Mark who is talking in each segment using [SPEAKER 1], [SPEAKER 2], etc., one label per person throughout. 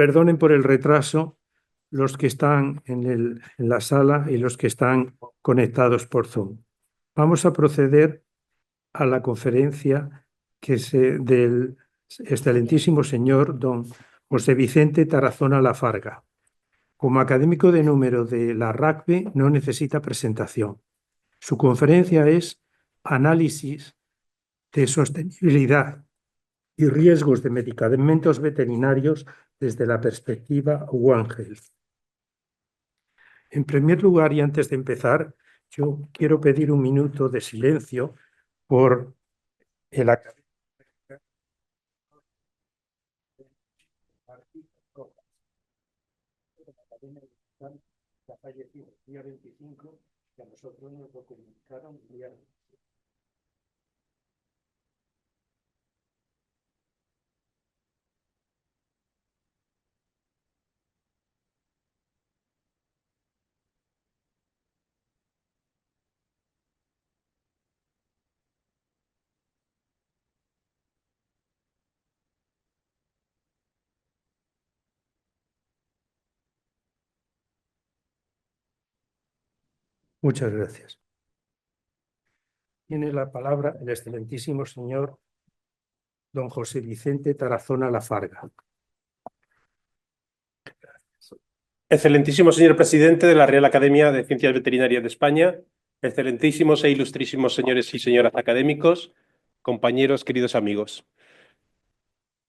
[SPEAKER 1] Perdonen por el retraso los que están en la sala y los que están conectados por Zoom. Vamos a proceder a la conferencia del excelentísimo señor don José Vicente Tarazona Lafarga. Como académico de número de la RACPE no necesita presentación. Su conferencia es Análisis de sostenibilidad y riesgos de medicamentos veterinarios desde la perspectiva One Health. En primer lugar, y antes de empezar, yo quiero pedir un minuto de silencio por el académico que ha fallecido el día 25, que a nosotros nos lo comunicaron el día 25. Muchas gracias. Tiene la palabra el excelentísimo señor don José Vicente Tarazona Lafarga.
[SPEAKER 2] Excelentísimo señor presidente de la Real Academia de Ciencias Veterinarias de España, excelentísimos e ilustrísimos señores y señoras académicos, compañeros, queridos amigos.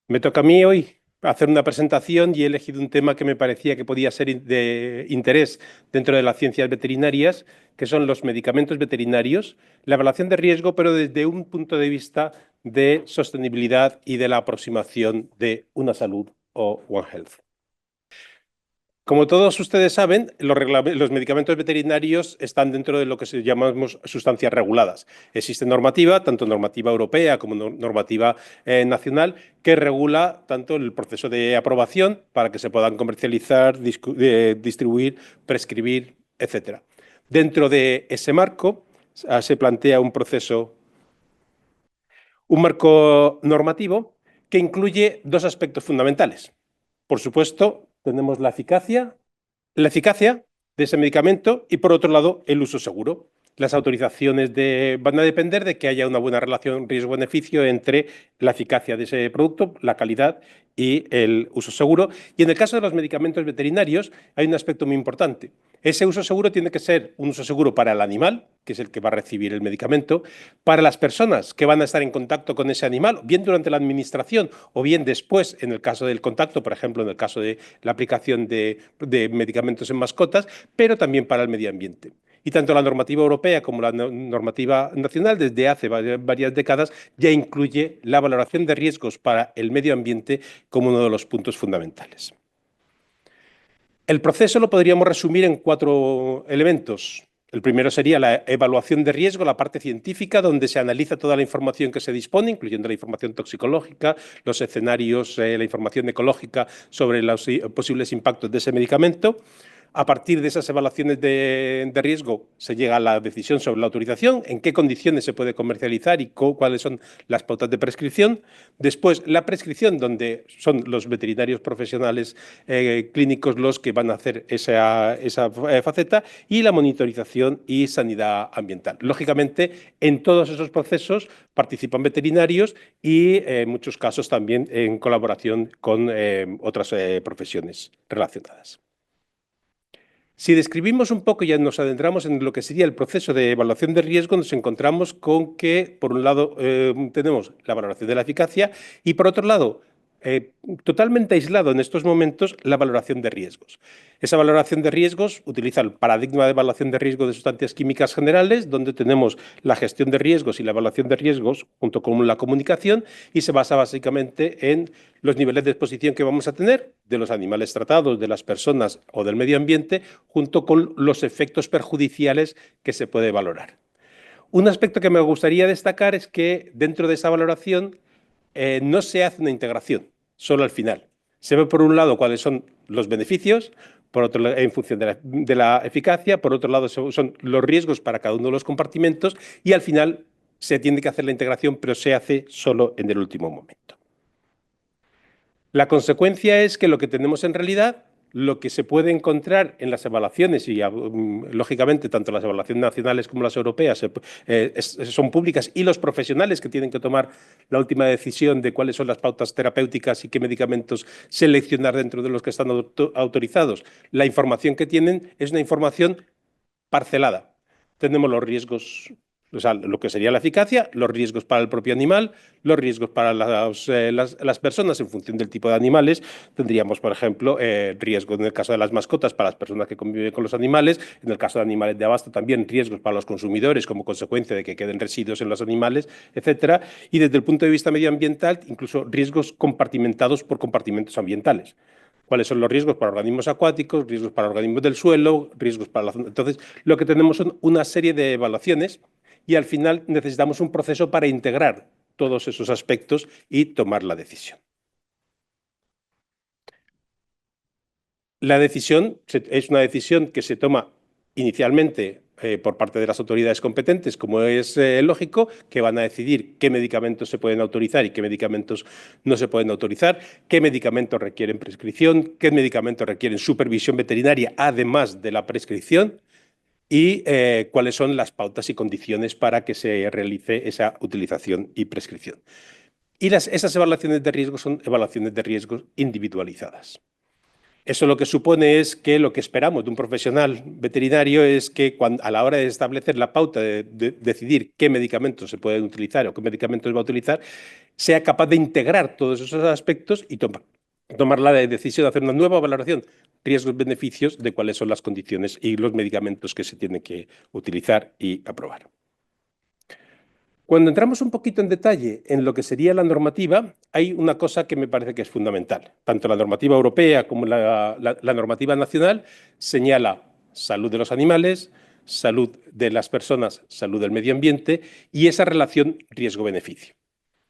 [SPEAKER 2] Me toca a mí hoy hacer una presentación y he elegido un tema que me parecía que podía ser de interés dentro de las ciencias veterinarias, que son los medicamentos veterinarios, la evaluación de riesgo, pero desde un punto de vista de sostenibilidad y de la aproximación de una salud o One Health. Como todos ustedes saben, los medicamentos veterinarios están dentro de lo que llamamos sustancias reguladas. Existe normativa, tanto normativa europea como normativa nacional, que regula tanto el proceso de aprobación para que se puedan comercializar, distribuir, prescribir, etc. Dentro de ese marco se plantea un marco normativo que incluye dos aspectos fundamentales. Por supuesto, tenemos la eficacia de ese medicamento y, por otro lado, el uso seguro. Las autorizaciones van a depender de que haya una buena relación riesgo-beneficio entre la eficacia de ese producto, la calidad y el uso seguro. Y en el caso de los medicamentos veterinarios hay un aspecto muy importante. Ese uso seguro tiene que ser un uso seguro para el animal, que es el que va a recibir el medicamento, para las personas que van a estar en contacto con ese animal, bien durante la administración o bien después en el caso del contacto, por ejemplo, en el caso de la aplicación de medicamentos en mascotas, pero también para el medio ambiente. Y tanto la normativa europea como la normativa nacional, desde hace varias décadas, ya incluye la valoración de riesgos para el medio ambiente como uno de los puntos fundamentales. El proceso lo podríamos resumir en 4 elementos. El primero sería la evaluación de riesgo, la parte científica, donde se analiza toda la información que se dispone, incluyendo la información toxicológica, los escenarios, la información ecológica sobre los posibles impactos de ese medicamento. A partir de esas evaluaciones de riesgo se llega a la decisión sobre la autorización, en qué condiciones se puede comercializar y cuáles son las pautas de prescripción. Después, la prescripción, donde son los veterinarios profesionales clínicos los que van a hacer esa faceta, y la monitorización y sanidad ambiental. Lógicamente, en todos esos procesos participan veterinarios y, en muchos casos, también en colaboración con otras profesiones relacionadas. Si describimos un poco y ya nos adentramos en lo que sería el proceso de evaluación de riesgo, nos encontramos con que, por un lado, tenemos la valoración de la eficacia y, por otro lado, totalmente aislado en estos momentos, la valoración de riesgos. Esa valoración de riesgos utiliza el paradigma de evaluación de riesgo de sustancias químicas generales, donde tenemos la gestión de riesgos y la evaluación de riesgos junto con la comunicación, y se basa básicamente en los niveles de exposición que vamos a tener de los animales tratados, de las personas o del medio ambiente, junto con los efectos perjudiciales que se puede valorar. Un aspecto que me gustaría destacar es que dentro de esa valoración no se hace una integración, solo al final. Se ve por un lado cuáles son los beneficios, por otro lado, en función de la eficacia, por otro lado son los riesgos para cada uno de los compartimentos y al final se tiene que hacer la integración, pero se hace solo en el último momento. La consecuencia es que lo que tenemos en realidad, lo que se puede encontrar en las evaluaciones, y lógicamente tanto las evaluaciones nacionales como las europeas son públicas, y los profesionales que tienen que tomar la última decisión de cuáles son las pautas terapéuticas y qué medicamentos seleccionar dentro de los que están autorizados, la información que tienen es una información parcelada. Tenemos los riesgos, o sea, lo que sería la eficacia, los riesgos para el propio animal, los riesgos para las personas en función del tipo de animales. Tendríamos, por ejemplo, riesgos en el caso de las mascotas para las personas que conviven con los animales, en el caso de animales de abasto también riesgos para los consumidores como consecuencia de que queden residuos en los animales, etcétera. Y desde el punto de vista medioambiental, incluso riesgos compartimentados por compartimentos ambientales. ¿Cuáles son los riesgos para organismos acuáticos, riesgos para organismos del suelo, riesgos para la zona? Entonces, lo que tenemos son una serie de evaluaciones y al final necesitamos un proceso para integrar todos esos aspectos y tomar la decisión. La decisión es una decisión que se toma inicialmente por parte de las autoridades competentes, como es lógico, que van a decidir qué medicamentos se pueden autorizar y qué medicamentos no se pueden autorizar, qué medicamentos requieren prescripción, qué medicamentos requieren supervisión veterinaria, además de la prescripción, y cuáles son las pautas y condiciones para que se realice esa utilización y prescripción. Y esas evaluaciones de riesgo son evaluaciones de riesgos individualizadas. Eso lo que supone es que lo que esperamos de un profesional veterinario es que a la hora de establecer la pauta, de decidir qué medicamentos se pueden utilizar o qué medicamentos va a utilizar, sea capaz de integrar todos esos aspectos y tomar la decisión de hacer una nueva valoración, riesgos-beneficios de cuáles son las condiciones y los medicamentos que se tienen que utilizar y aprobar. Cuando entramos un poquito en detalle en lo que sería la normativa, hay una cosa que me parece que es fundamental. Tanto la normativa europea como la normativa nacional señala salud de los animales, salud de las personas, salud del medio ambiente y esa relación riesgo-beneficio.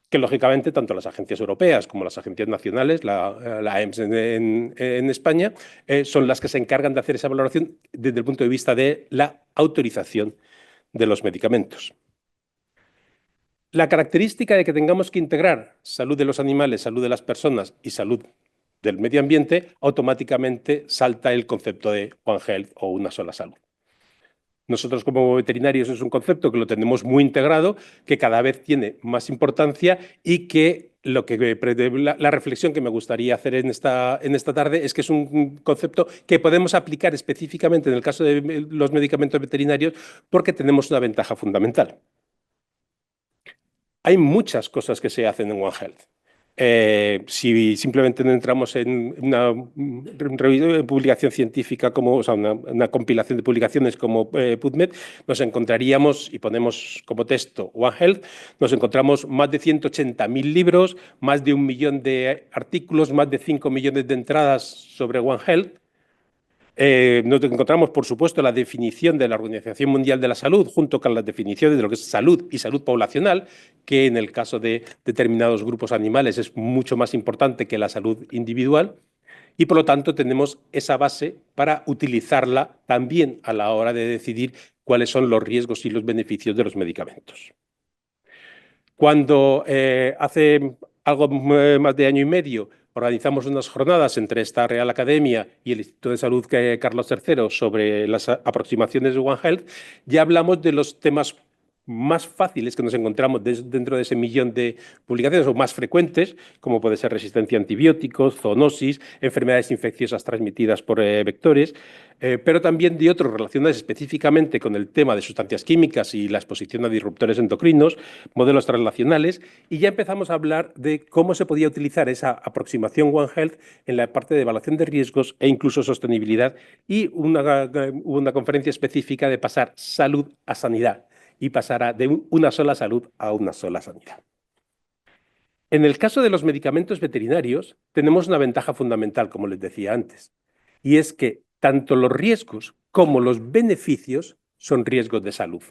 [SPEAKER 2] Que lógicamente tanto las agencias europeas como las agencias nacionales, la EMS en España, son las que se encargan de hacer esa valoración desde el punto de vista de la autorización de los medicamentos. La característica de que tengamos que integrar salud de los animales, salud de las personas y salud del medio ambiente, automáticamente salta el concepto de One Health o una sola salud. Nosotros como veterinarios es un concepto que lo tenemos muy integrado, que cada vez tiene más importancia y que la reflexión que me gustaría hacer en esta tarde es que es un concepto que podemos aplicar específicamente en el caso de los medicamentos veterinarios porque tenemos una ventaja fundamental. Hay muchas cosas que se hacen en One Health. Si simplemente no entramos en una publicación científica, una compilación de publicaciones como PubMed, nos encontraríamos, y ponemos como texto One Health, nos encontramos más de 180.000 libros, más de 1 millón de artículos, más de 5 millones de entradas sobre One Health. Nos encontramos, por supuesto, la definición de la Organización Mundial de la Salud, junto con las definiciones de lo que es salud y salud poblacional, que en el caso de determinados grupos animales es mucho más importante que la salud individual. Y, por lo tanto, tenemos esa base para utilizarla también a la hora de decidir cuáles son los riesgos y los beneficios de los medicamentos. Cuando hace algo más de año y medio organizamos unas jornadas entre esta Real Academia y el Instituto de Salud Carlos III sobre las aproximaciones de One Health, ya hablamos de los temas más fáciles que nos encontramos dentro de ese millón de publicaciones o más frecuentes, como puede ser resistencia a antibióticos, zoonosis, enfermedades infecciosas transmitidas por vectores, pero también de otros relacionados específicamente con el tema de sustancias químicas y la exposición a disruptores endocrinos, modelos translacionales, y ya empezamos a hablar de cómo se podía utilizar esa aproximación One Health en la parte de evaluación de riesgos e incluso sostenibilidad, y hubo una conferencia específica de pasar salud a sanidad, y pasará de una sola salud a una sola sanidad. En el caso de los medicamentos veterinarios, tenemos una ventaja fundamental, como les decía antes, y es que tanto los riesgos como los beneficios son riesgos de salud.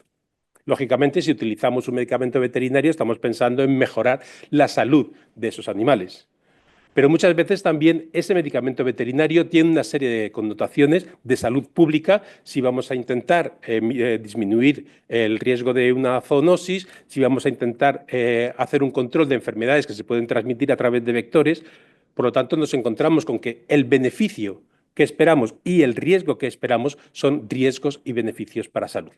[SPEAKER 2] Lógicamente, si utilizamos un medicamento veterinario, estamos pensando en mejorar la salud de esos animales. Pero muchas veces también ese medicamento veterinario tiene una serie de connotaciones de salud pública si vamos a intentar disminuir el riesgo de una zoonosis, si vamos a intentar hacer un control de enfermedades que se pueden transmitir a través de vectores, Por lo tanto, nos encontramos con que el beneficio que esperamos y el riesgo que esperamos son riesgos y beneficios para salud.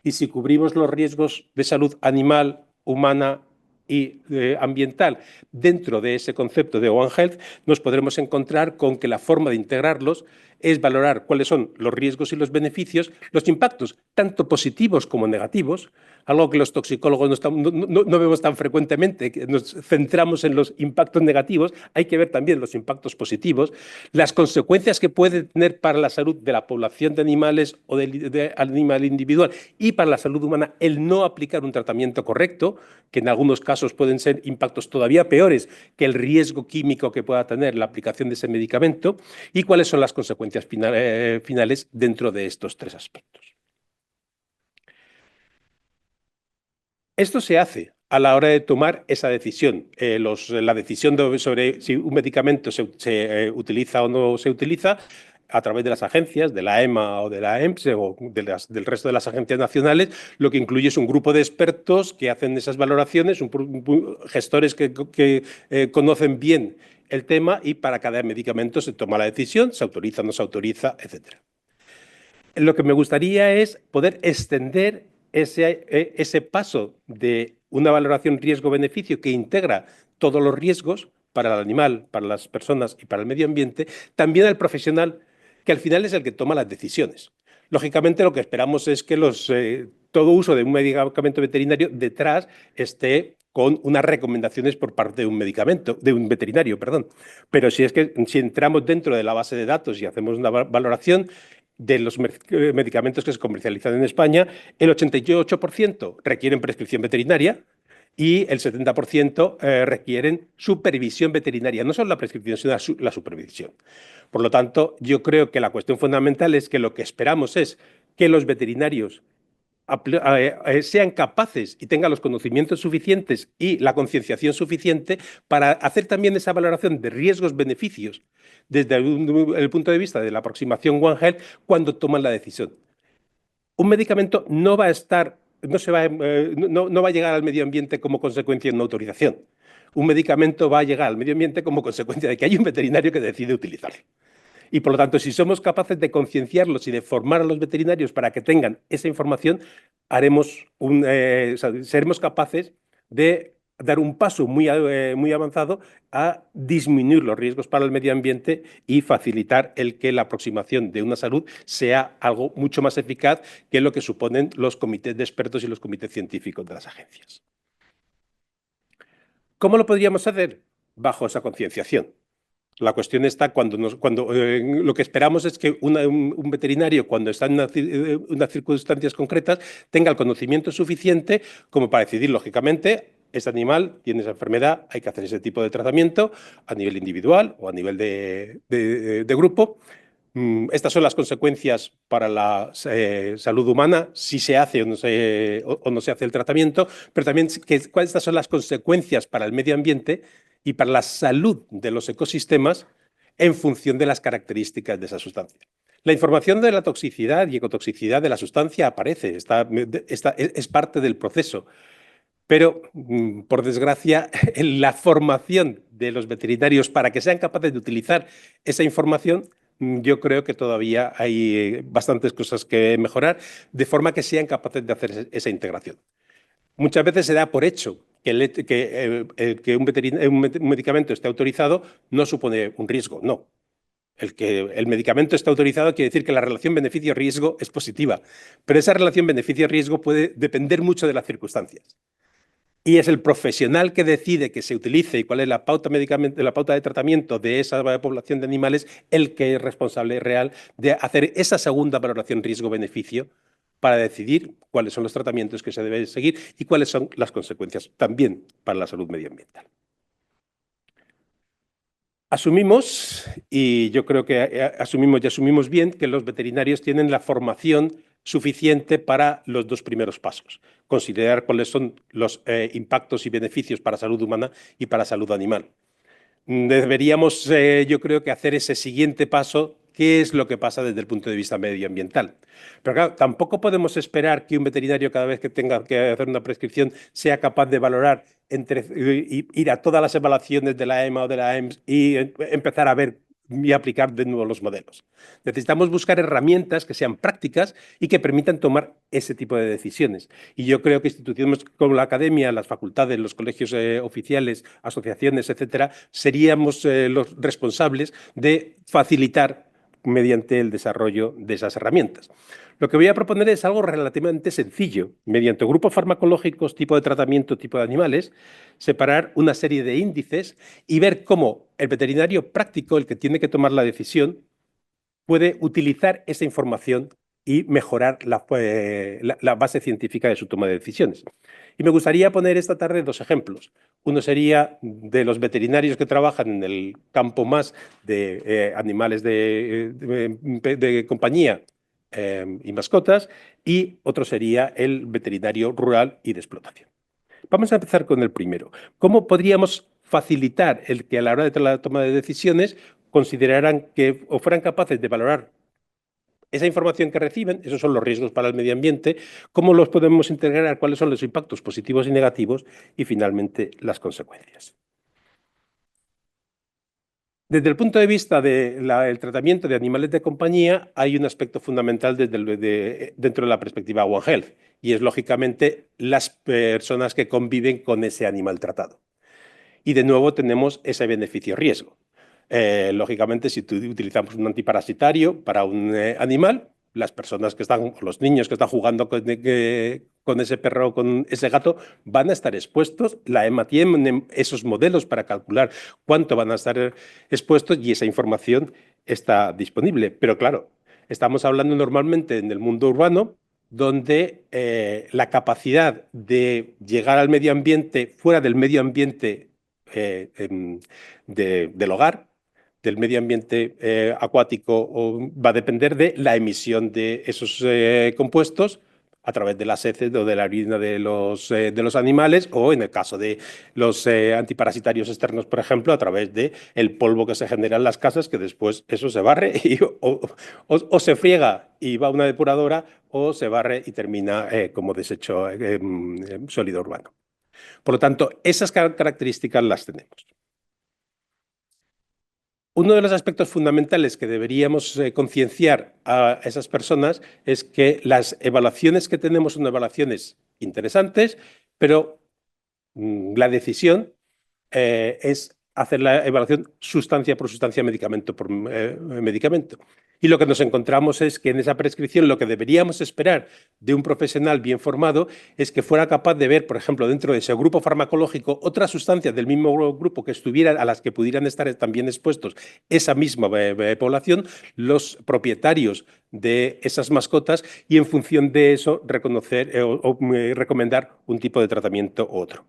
[SPEAKER 2] Y si cubrimos los riesgos de salud animal, humana y ambiental dentro de ese concepto de One Health, nos podremos encontrar con que la forma de integrarlos es valorar cuáles son los riesgos y los beneficios, los impactos tanto positivos como negativos, algo que los toxicólogos no vemos tan frecuentemente, que nos centramos en los impactos negativos, hay que ver también los impactos positivos, las consecuencias que puede tener para la salud de la población de animales o de animal individual y para la salud humana el no aplicar un tratamiento correcto, que en algunos casos pueden ser impactos todavía peores que el riesgo químico que pueda tener la aplicación de ese medicamento, y cuáles son las consecuencias finales dentro de estos tres aspectos. Esto se hace a la hora de tomar esa decisión. La decisión sobre si un medicamento se utiliza o no se utiliza a través de las agencias, de la EMA o de la EMS o del resto de las agencias nacionales, lo que incluye es un grupo de expertos que hacen esas valoraciones, gestores que conocen bien el tema, y para cada medicamento se toma la decisión, se autoriza, no se autoriza, etc. Lo que me gustaría es poder extender ese paso de una valoración riesgo-beneficio que integra todos los riesgos para el animal, para las personas y para el medio ambiente, también al profesional, que al final es el que toma las decisiones. Lógicamente, lo que esperamos es que todo uso de un medicamento veterinario detrás esté con unas recomendaciones por parte de un veterinario, perdón. Pero si entramos dentro de la base de datos y hacemos una valoración de los medicamentos que se comercializan en España, el 88% requieren prescripción veterinaria y el 70% requieren supervisión veterinaria. No solo la prescripción, sino la supervisión. Por lo tanto, yo creo que la cuestión fundamental es que lo que esperamos es que los veterinarios sean capaces y tengan los conocimientos suficientes y la concienciación suficiente para hacer también esa valoración de riesgos-beneficios desde el punto de vista de la aproximación One Health cuando toman la decisión. Un medicamento no va a llegar al medio ambiente como consecuencia de una autorización. Un medicamento va a llegar al medio ambiente como consecuencia de que hay un veterinario que decide utilizarlo. Y por lo tanto, si somos capaces de concienciarlos y de formar a los veterinarios para que tengan esa información, seremos capaces de dar un paso muy avanzado a disminuir los riesgos para el medio ambiente y facilitar el que la aproximación de una salud sea algo mucho más eficaz que lo que suponen los comités de expertos y los comités científicos de las agencias. ¿Cómo lo podríamos hacer? Bajo esa concienciación. La cuestión está cuando lo que esperamos es que un veterinario, cuando está en unas circunstancias concretas, tenga el conocimiento suficiente como para decidir, lógicamente, este animal tiene esa enfermedad, hay que hacer ese tipo de tratamiento a nivel individual o a nivel de grupo. Estas son las consecuencias para la salud humana, si se hace o no se hace el tratamiento, pero también estas son las consecuencias para el medio ambiente y para la salud de los ecosistemas en función de las características de esa sustancia. La información de la toxicidad y ecotoxicidad de la sustancia aparece, es parte del proceso, pero por desgracia la formación de los veterinarios para que sean capaces de utilizar esa información, yo creo que todavía hay bastantes cosas que mejorar, de forma que sean capaces de hacer esa integración. Muchas veces se da por hecho que un medicamento esté autorizado no supone un riesgo, no. Que el medicamento está autorizado quiere decir que la relación beneficio-riesgo es positiva, pero esa relación beneficio-riesgo puede depender mucho de las circunstancias. Y es el profesional que decide que se utilice y cuál es la pauta de tratamiento de esa población de animales el que es responsable real de hacer esa segunda valoración riesgo-beneficio para decidir cuáles son los tratamientos que se deben seguir y cuáles son las consecuencias también para la salud medioambiental. Asumimos, y yo creo que asumimos bien, que los veterinarios tienen la formación suficiente para los dos primeros pasos. Considerar cuáles son los impactos y beneficios para salud humana y para salud animal. Deberíamos, yo creo que hacer ese siguiente paso qué es lo que pasa desde el punto de vista medioambiental. Pero claro, tampoco podemos esperar que un veterinario cada vez que tenga que hacer una prescripción sea capaz de valorar ir a todas las evaluaciones de la EMA o de la EMS y empezar a ver y aplicar de nuevo los modelos. Necesitamos buscar herramientas que sean prácticas y que permitan tomar ese tipo de decisiones. Y yo creo que instituciones como la academia, las facultades, los colegios oficiales, asociaciones, etcétera, seríamos los responsables de facilitar mediante el desarrollo de esas herramientas. Lo que voy a proponer es algo relativamente sencillo. Mediante grupos farmacológicos, tipo de tratamiento, tipo de animales, separar una serie de índices y ver cómo el veterinario práctico, el que tiene que tomar la decisión, puede utilizar esa información y mejorar la base científica de su toma de decisiones. Y me gustaría poner esta tarde dos ejemplos. Uno sería de los veterinarios que trabajan en el campo más de animales de compañía y mascotas, y otro sería el veterinario rural y de explotación. Vamos a empezar con el primero. ¿Cómo podríamos facilitar el que a la hora de la toma de decisiones consideraran que o fueran capaces de valorar esa información que reciben, esos son los riesgos para el medio ambiente, cómo los podemos integrar, cuáles son los impactos positivos y negativos y finalmente las consecuencias? Desde el punto de vista del tratamiento de animales de compañía, hay un aspecto fundamental dentro de la perspectiva One Health, y es lógicamente las personas que conviven con ese animal tratado. Y de nuevo tenemos ese beneficio-riesgo. Lógicamente, si utilizamos un antiparasitario para un animal, las personas que están, los niños que están jugando con ese perro o con ese gato, van a estar expuestos. La EMA tiene esos modelos para calcular cuánto van a estar expuestos y esa información está disponible. Pero claro, estamos hablando normalmente en el mundo urbano, donde la capacidad de llegar al medio ambiente fuera del medio ambiente del hogar, del medio ambiente acuático, va a depender de la emisión de esos compuestos a través de las heces o de la orina de los animales, o en el caso de los antiparasitarios externos, por ejemplo, a través del polvo que se genera en las casas, que después eso se barre o se friega y va a una depuradora, o se barre y termina como desecho sólido urbano. Por lo tanto, esas características las tenemos. Uno de los aspectos fundamentales que deberíamos concienciar a esas personas es que las evaluaciones que tenemos son evaluaciones interesantes, pero la decisión es hacer la evaluación sustancia por sustancia, medicamento por medicamento. Y lo que nos encontramos es que en esa prescripción lo que deberíamos esperar de un profesional bien formado es que fuera capaz de ver, por ejemplo, dentro de ese grupo farmacológico, otras sustancias del mismo grupo que estuvieran, a las que pudieran estar también expuestos esa misma población, los propietarios de esas mascotas, y en función de eso reconocer o recomendar un tipo de tratamiento u otro.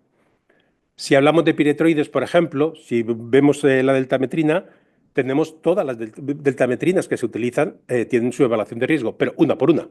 [SPEAKER 2] Si hablamos de piretroides, por ejemplo, si vemos la deltametrina, tenemos todas las deltametrinas que se utilizan, tienen su evaluación de riesgo, pero una por una.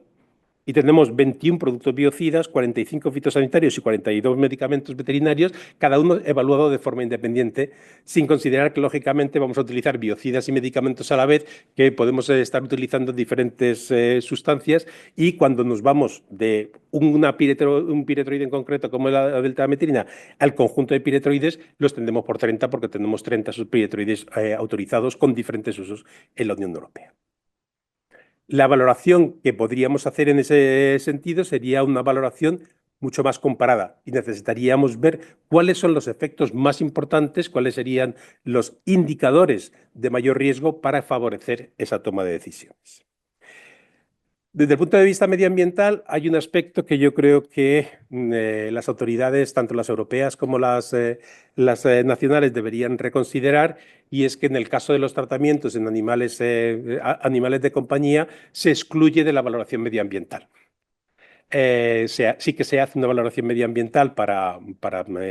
[SPEAKER 2] Y tenemos 21 productos biocidas, 45 fitosanitarios y 42 medicamentos veterinarios, cada uno evaluado de forma independiente, sin considerar que, lógicamente, vamos a utilizar biocidas y medicamentos a la vez, que podemos estar utilizando diferentes sustancias, y cuando nos vamos de un piretroide en concreto, como la deltametrina, al conjunto de piretroides, los tendemos por 30, porque tenemos 30 piretroides autorizados con diferentes usos en la Unión Europea. La valoración que podríamos hacer en ese sentido sería una valoración mucho más comparada, y necesitaríamos ver cuáles son los efectos más importantes, cuáles serían los indicadores de mayor riesgo para favorecer esa toma de decisiones. Desde el punto de vista medioambiental, hay un aspecto que yo creo que las autoridades, tanto las europeas como las nacionales, deberían reconsiderar, y es que en el caso de los tratamientos en animales de compañía se excluye de la valoración medioambiental. Sí que se hace una valoración medioambiental para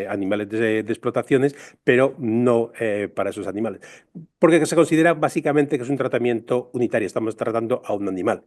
[SPEAKER 2] animales de explotaciones, pero no para esos animales, porque se considera básicamente que es un tratamiento unitario, estamos tratando a un animal.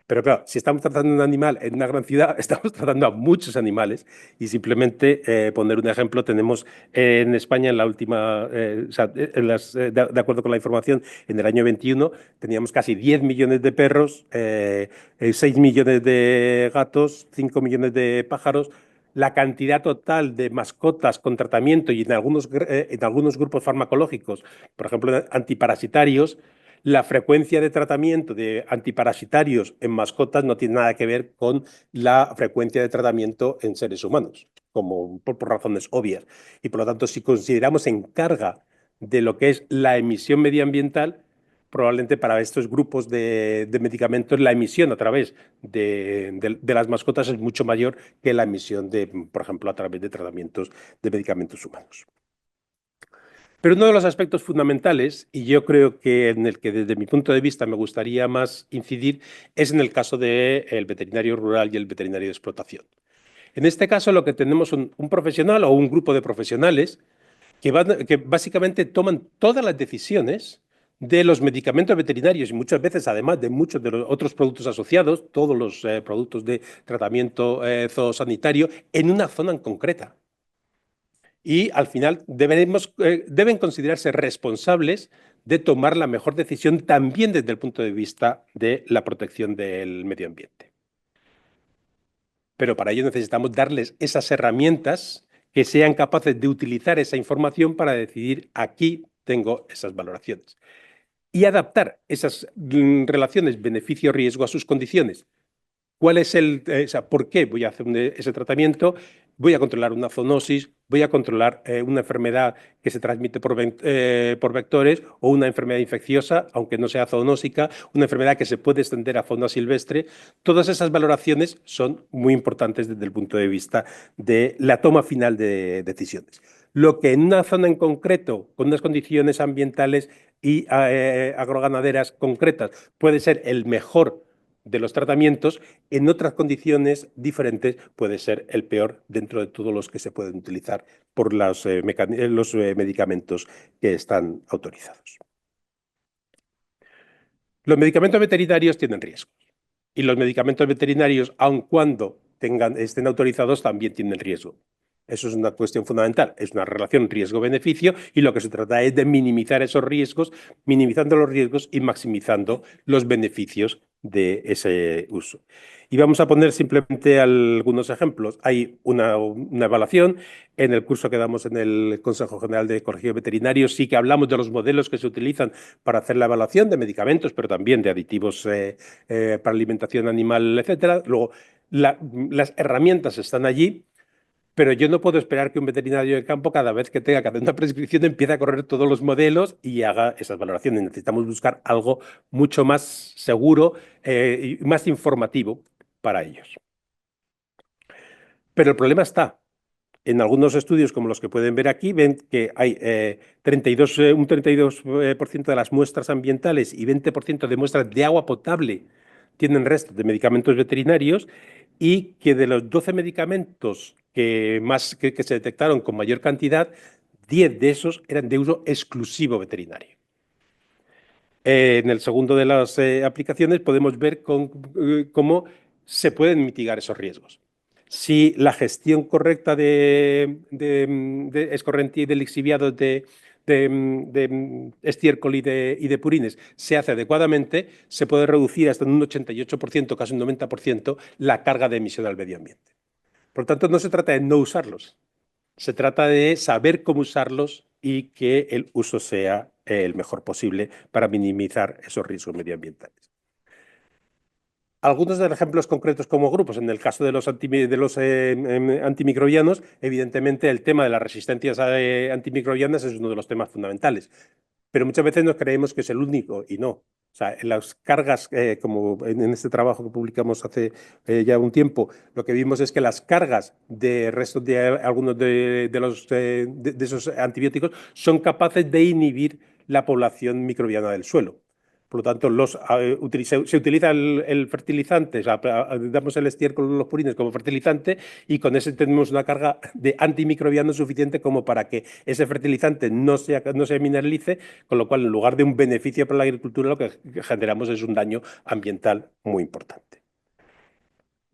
[SPEAKER 2] Pero claro, si estamos tratando a un animal en una gran ciudad, estamos tratando a muchos animales y simplemente, poner un ejemplo, tenemos en España en la última, o sea, de acuerdo con la información, en el año 21 teníamos casi 10 millones de perros, 6 millones de gatos, 5 millones de pájaros. La cantidad total de mascotas con tratamiento y en algunos grupos farmacológicos, por ejemplo, antiparasitarios, la frecuencia de tratamiento de antiparasitarios en mascotas no tiene nada que ver con la frecuencia de tratamiento en seres humanos, como por razones obvias. Y por lo tanto, si consideramos en carga de lo que es la emisión medioambiental, probablemente para estos grupos de medicamentos la emisión a través de las mascotas es mucho mayor que la emisión por ejemplo, a través de tratamientos de medicamentos humanos. Pero uno de los aspectos fundamentales, y yo creo que en el que desde mi punto de vista me gustaría más incidir, es en el caso del veterinario rural y el veterinario de explotación. En este caso lo que tenemos es un profesional o un grupo de profesionales que básicamente toman todas las decisiones de los medicamentos veterinarios y muchas veces, además de muchos de los otros productos asociados, todos los productos de tratamiento zoosanitario, en una zona en concreta. Y al final deben considerarse responsables de tomar la mejor decisión también desde el punto de vista de la protección del medio ambiente. Pero para ello necesitamos darles esas herramientas que sean capaces de utilizar esa información para decidir: aquí tengo esas valoraciones. Y adaptar esas relaciones beneficio-riesgo a sus condiciones. ¿Cuál es por qué voy a hacer ese tratamiento? Voy a controlar una zoonosis, voy a controlar una enfermedad que se transmite por vectores o una enfermedad infecciosa, aunque no sea zoonósica, una enfermedad que se puede extender a fauna silvestre. Todas esas valoraciones son muy importantes desde el punto de vista de la toma final de decisiones. Lo que en una zona en concreto, con unas condiciones ambientales y agroganaderas concretas, puede ser el mejor de los tratamientos, en otras condiciones diferentes puede ser el peor dentro de todos los que se pueden utilizar por los medicamentos que están autorizados. Los medicamentos veterinarios tienen riesgos y los medicamentos veterinarios, aun cuando estén autorizados, también tienen riesgo. Eso es una cuestión fundamental, es una relación riesgo-beneficio y lo que se trata es de minimizar esos riesgos, minimizando los riesgos y maximizando los beneficios de ese uso. Y vamos a poner simplemente algunos ejemplos. Hay una evaluación en el curso que damos en el Consejo General de Colegios Veterinarios, sí que hablamos de los modelos que se utilizan para hacer la evaluación de medicamentos, pero también de aditivos para alimentación animal, etcétera. Luego, las herramientas están allí, pero yo no puedo esperar que un veterinario de campo, cada vez que tenga que hacer una prescripción, empiece a correr todos los modelos y haga esas valoraciones. Necesitamos buscar algo mucho más seguro y más informativo para ellos. Pero el problema está. En algunos estudios, como los que pueden ver aquí, ven que hay un 32% de las muestras ambientales y 20% de muestras de agua potable tienen restos de medicamentos veterinarios y que de los 12 medicamentos que se detectaron con mayor cantidad, 10 de esos eran de uso exclusivo veterinario. En el segundo de las aplicaciones podemos ver cómo se pueden mitigar esos riesgos. Si la gestión correcta de escorrentía y de lixiviados de estiércol y de purines se hace adecuadamente, se puede reducir hasta en un 88%, casi un 90%, la carga de emisión al medio ambiente. Por lo tanto, no se trata de no usarlos, se trata de saber cómo usarlos y que el uso sea el mejor posible para minimizar esos riesgos medioambientales. Algunos de los ejemplos concretos como grupos, en el caso de los antimicrobianos, evidentemente el tema de las resistencias antimicrobianas es uno de los temas fundamentales, pero muchas veces nos creemos que es el único y no. O sea, en las cargas, como en este trabajo que publicamos hace ya un tiempo, lo que vimos es que las cargas de restos de algunos de esos antibióticos son capaces de inhibir la población microbiana del suelo. Por lo tanto, se utiliza el fertilizante, o sea, damos el estiércol de los purines como fertilizante y con ese tenemos una carga de antimicrobiano suficiente como para que ese fertilizante no se mineralice, con lo cual, en lugar de un beneficio para la agricultura, lo que generamos es un daño ambiental muy importante.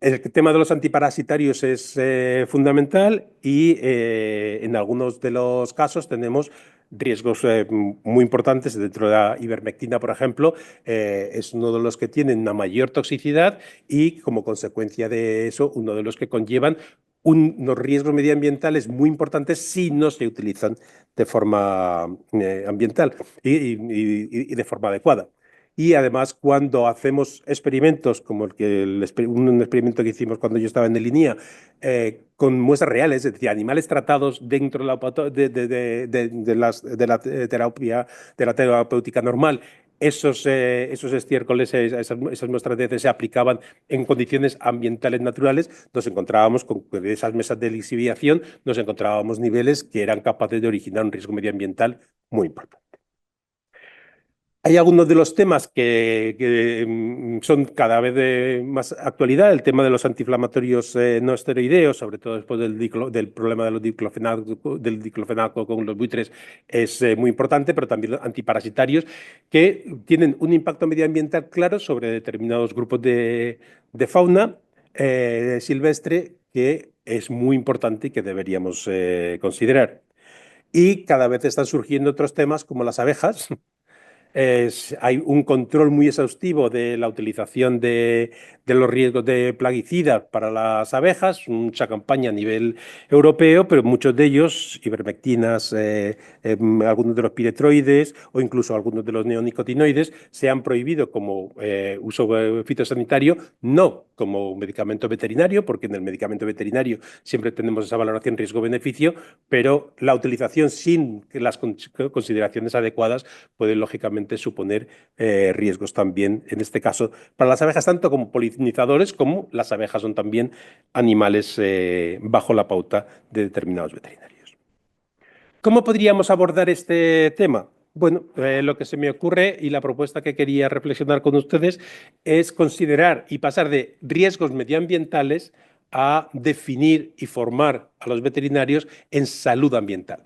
[SPEAKER 2] El tema de los antiparasitarios es fundamental y en algunos de los casos tenemos riesgos muy importantes. Dentro de la ivermectina, por ejemplo, es uno de los que tienen una mayor toxicidad y, como consecuencia de eso, uno de los que conllevan unos riesgos medioambientales muy importantes si no se utilizan de forma ambiental y de forma adecuada. Y además, cuando hacemos experimentos, como un experimento que hicimos cuando yo estaba en el INIA, con muestras reales, es decir, animales tratados dentro de la terapéutica normal, esos estiércoles, esas muestras de heces se aplicaban en condiciones ambientales naturales, nos encontrábamos con esas mesas de lixiviación, nos encontrábamos niveles que eran capaces de originar un riesgo medioambiental muy importante. Hay algunos de los temas que son cada vez de más actualidad. El tema de los antiinflamatorios no esteroideos, sobre todo después del problema de del diclofenaco con los buitres, es muy importante, pero también los antiparasitarios que tienen un impacto medioambiental claro sobre determinados grupos de fauna silvestre que es muy importante y que deberíamos considerar. Y cada vez están surgiendo otros temas como las abejas. Hay un control muy exhaustivo de la utilización de los riesgos de plaguicidas para las abejas, mucha campaña a nivel europeo, pero muchos de ellos, ivermectinas, algunos de los piretroides o incluso algunos de los neonicotinoides, se han prohibido como uso fitosanitario, no como medicamento veterinario, porque en el medicamento veterinario siempre tenemos esa valoración riesgo-beneficio, pero la utilización sin las consideraciones adecuadas puede lógicamente suponer riesgos también, en este caso, para las abejas, tanto como polinizadores, como las abejas son también animales bajo la pauta de determinados veterinarios. ¿Cómo podríamos abordar este tema? Bueno, lo que se me ocurre y la propuesta que quería reflexionar con ustedes es considerar y pasar de riesgos medioambientales a definir y formar a los veterinarios en salud ambiental.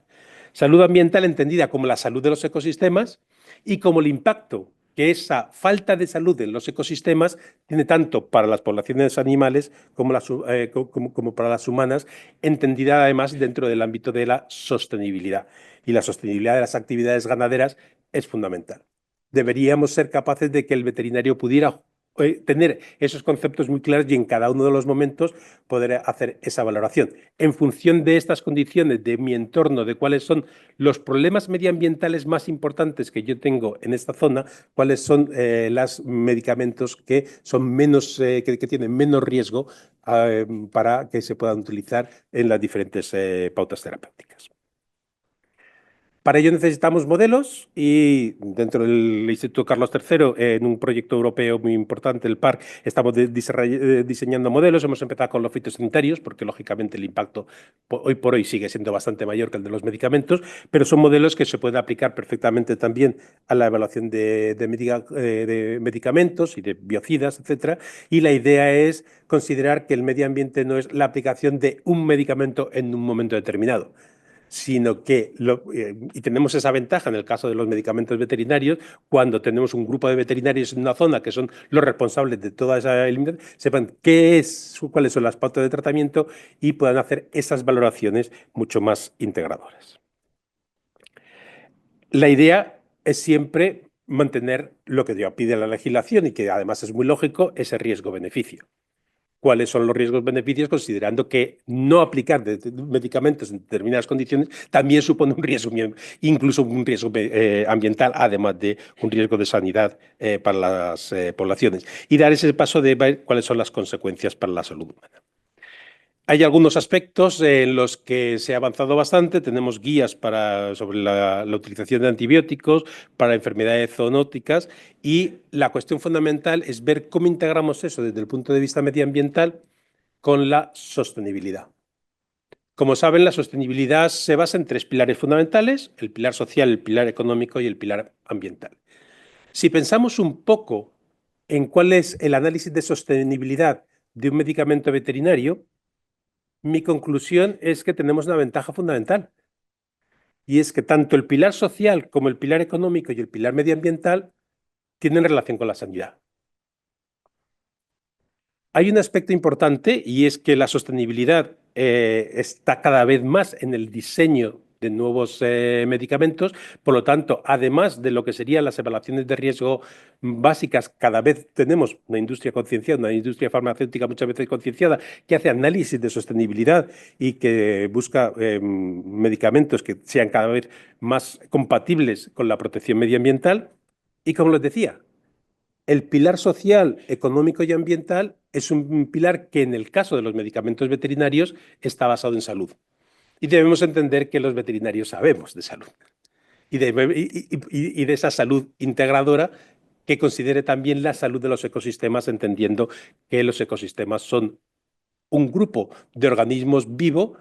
[SPEAKER 2] Salud ambiental entendida como la salud de los ecosistemas y como el impacto que esa falta de salud en los ecosistemas tiene tanto para las poblaciones animales como para las humanas, entendida además dentro del ámbito de la sostenibilidad. Y la sostenibilidad de las actividades ganaderas es fundamental. Deberíamos ser capaces de que el veterinario pudiera tener esos conceptos muy claros y en cada uno de los momentos poder hacer esa valoración. En función de estas condiciones, de mi entorno, de cuáles son los problemas medioambientales más importantes que yo tengo en esta zona, cuáles son los medicamentos que son menos, que tienen menos riesgo para que se puedan utilizar en las diferentes pautas terapéuticas. Para ello necesitamos modelos y dentro del Instituto Carlos III, en un proyecto europeo muy importante, el PARC, estamos diseñando modelos. Hemos empezado con los fitosanitarios porque, lógicamente, el impacto hoy por hoy sigue siendo bastante mayor que el de los medicamentos, pero son modelos que se pueden aplicar perfectamente también a la evaluación de medicamentos y de biocidas, etcétera. Y la idea es considerar que el medio ambiente no es la aplicación de un medicamento en un momento determinado, sino que, y tenemos esa ventaja en el caso de los medicamentos veterinarios, cuando tenemos un grupo de veterinarios en una zona que son los responsables de toda esa eliminación, sepan cuáles son las pautas de tratamiento y puedan hacer esas valoraciones mucho más integradoras. La idea es siempre mantener lo que pide la legislación y que además es muy lógico, ese riesgo-beneficio. ¿Cuáles son los riesgos-beneficios? Considerando que no aplicar medicamentos en determinadas condiciones también supone un riesgo, incluso un riesgo ambiental, además de un riesgo de sanidad para las poblaciones. Y dar ese paso de ver cuáles son las consecuencias para la salud humana. Hay algunos aspectos en los que se ha avanzado bastante. Tenemos guías sobre la utilización de antibióticos para enfermedades zoonóticas y la cuestión fundamental es ver cómo integramos eso desde el punto de vista medioambiental con la sostenibilidad. Como saben, la sostenibilidad se basa en tres pilares fundamentales: el pilar social, el pilar económico y el pilar ambiental. Si pensamos un poco en cuál es el análisis de sostenibilidad de un medicamento veterinario, mi conclusión es que tenemos una ventaja fundamental. Y es que tanto el pilar social como el pilar económico y el pilar medioambiental tienen relación con la sanidad. Hay un aspecto importante y es que la sostenibilidad está cada vez más en el diseño de nuevos medicamentos. Por lo tanto, además de lo que serían las evaluaciones de riesgo básicas, cada vez tenemos una industria concienciada, una industria farmacéutica muchas veces concienciada, que hace análisis de sostenibilidad y que busca medicamentos que sean cada vez más compatibles con la protección medioambiental. Y como les decía, el pilar social, económico y ambiental es un pilar que en el caso de los medicamentos veterinarios está basado en salud. Y debemos entender que los veterinarios sabemos de salud y de esa salud integradora que considere también la salud de los ecosistemas, entendiendo que los ecosistemas son un grupo de organismos vivos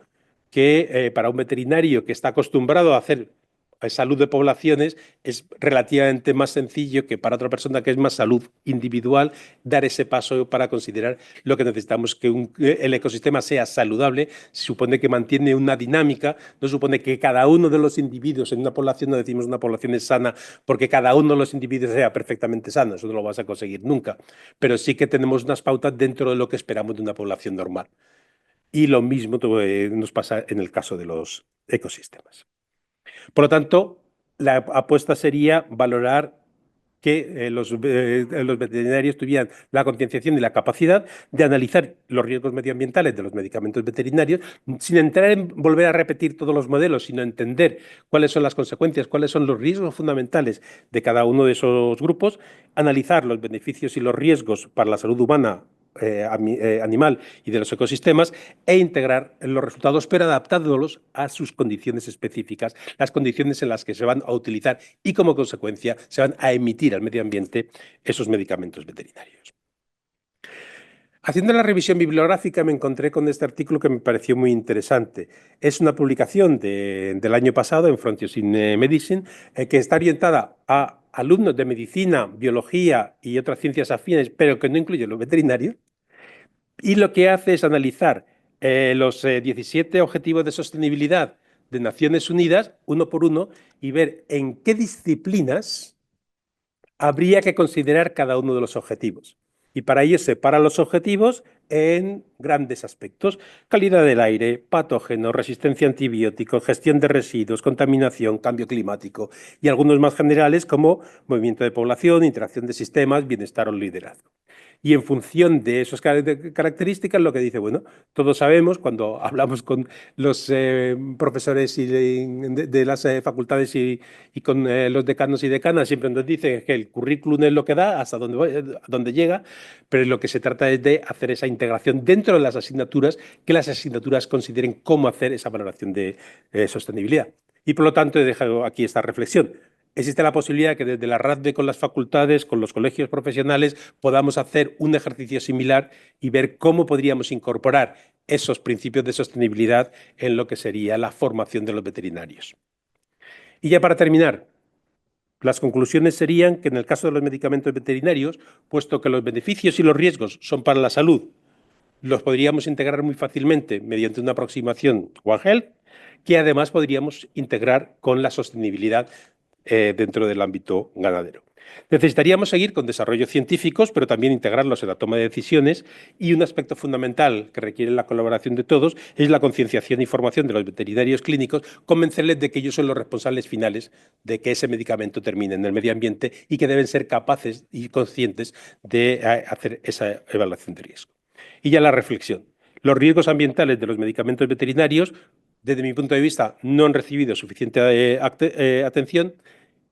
[SPEAKER 2] que para un veterinario que está acostumbrado a hacer salud de poblaciones es relativamente más sencillo que para otra persona que es más salud individual dar ese paso para considerar lo que necesitamos que el ecosistema sea saludable. Se supone que mantiene una dinámica, no supone que cada uno de los individuos en una población, no decimos una población es sana porque cada uno de los individuos sea perfectamente sano, eso no lo vas a conseguir nunca, pero sí que tenemos unas pautas dentro de lo que esperamos de una población normal. Y lo mismo nos pasa en el caso de los ecosistemas. Por lo tanto, la apuesta sería valorar que los veterinarios tuvieran la concienciación y la capacidad de analizar los riesgos medioambientales de los medicamentos veterinarios sin entrar en volver a repetir todos los modelos, sino entender cuáles son las consecuencias, cuáles son los riesgos fundamentales de cada uno de esos grupos, analizar los beneficios y los riesgos para la salud humana, animal y de los ecosistemas e integrar los resultados, pero adaptándolos a sus condiciones específicas, las condiciones en las que se van a utilizar y como consecuencia se van a emitir al medio ambiente esos medicamentos veterinarios. Haciendo la revisión bibliográfica me encontré con este artículo que me pareció muy interesante. Es una publicación del año pasado en Frontiers in Medicine que está orientada a alumnos de medicina, biología y otras ciencias afines, pero que no incluye los veterinarios. Y lo que hace es analizar los 17 objetivos de sostenibilidad de Naciones Unidas, uno por uno, y ver en qué disciplinas habría que considerar cada uno de los objetivos. Y para ello separa los objetivos en grandes aspectos: calidad del aire, patógenos, resistencia a antibióticos, gestión de residuos, contaminación, cambio climático, y algunos más generales como movimiento de población, interacción de sistemas, bienestar o liderazgo. Y en función de esas características, lo que dice, bueno, todos sabemos, cuando hablamos con los profesores de las facultades y con los decanos y decanas, siempre nos dicen que el currículum es lo que da, hasta donde llega, pero lo que se trata es de hacer esa integración dentro de las asignaturas, que las asignaturas consideren cómo hacer esa valoración de sostenibilidad. Y por lo tanto, he dejado aquí esta reflexión. Existe la posibilidad que desde la RADVE con las facultades, con los colegios profesionales, podamos hacer un ejercicio similar y ver cómo podríamos incorporar esos principios de sostenibilidad en lo que sería la formación de los veterinarios. Y ya para terminar, las conclusiones serían que en el caso de los medicamentos veterinarios, puesto que los beneficios y los riesgos son para la salud, los podríamos integrar muy fácilmente mediante una aproximación One Health, que además podríamos integrar con la sostenibilidad dentro del ámbito ganadero. Necesitaríamos seguir con desarrollos científicos, pero también integrarlos en la toma de decisiones, y un aspecto fundamental que requiere la colaboración de todos es la concienciación y formación de los veterinarios clínicos, convencerles de que ellos son los responsables finales de que ese medicamento termine en el medio ambiente y que deben ser capaces y conscientes de hacer esa evaluación de riesgo. Y ya la reflexión. Los riesgos ambientales de los medicamentos veterinarios, desde mi punto de vista, no han recibido suficiente atención.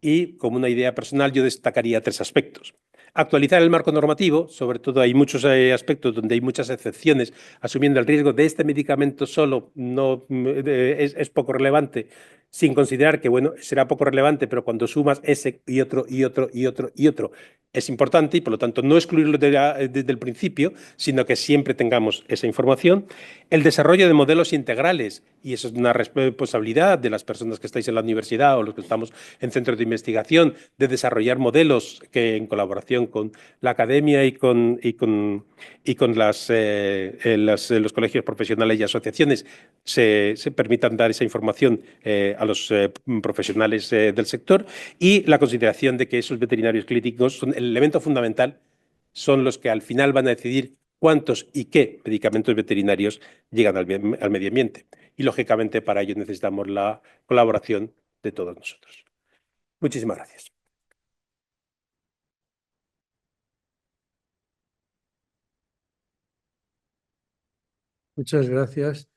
[SPEAKER 2] Y como una idea personal yo destacaría 3 aspectos. Actualizar el marco normativo, sobre todo hay muchos aspectos donde hay muchas excepciones, asumiendo el riesgo de este medicamento solo no es poco relevante. sin considerar que, bueno, será poco relevante, pero cuando sumas ese y otro y otro y otro y otro, es importante y, por lo tanto, no excluirlo desde el principio, sino que siempre tengamos esa información. El desarrollo de modelos integrales, y eso es una responsabilidad de las personas que estáis en la universidad o los que estamos en centros de investigación, de desarrollar modelos que en colaboración con la academia y con los colegios profesionales y asociaciones se permitan dar esa información a los profesionales del sector, y la consideración de que esos veterinarios clínicos son el elemento fundamental, son los que al final van a decidir cuántos y qué medicamentos veterinarios llegan al medio ambiente. Y, lógicamente, para ello necesitamos la colaboración de todos nosotros. Muchísimas gracias.
[SPEAKER 1] Muchas gracias,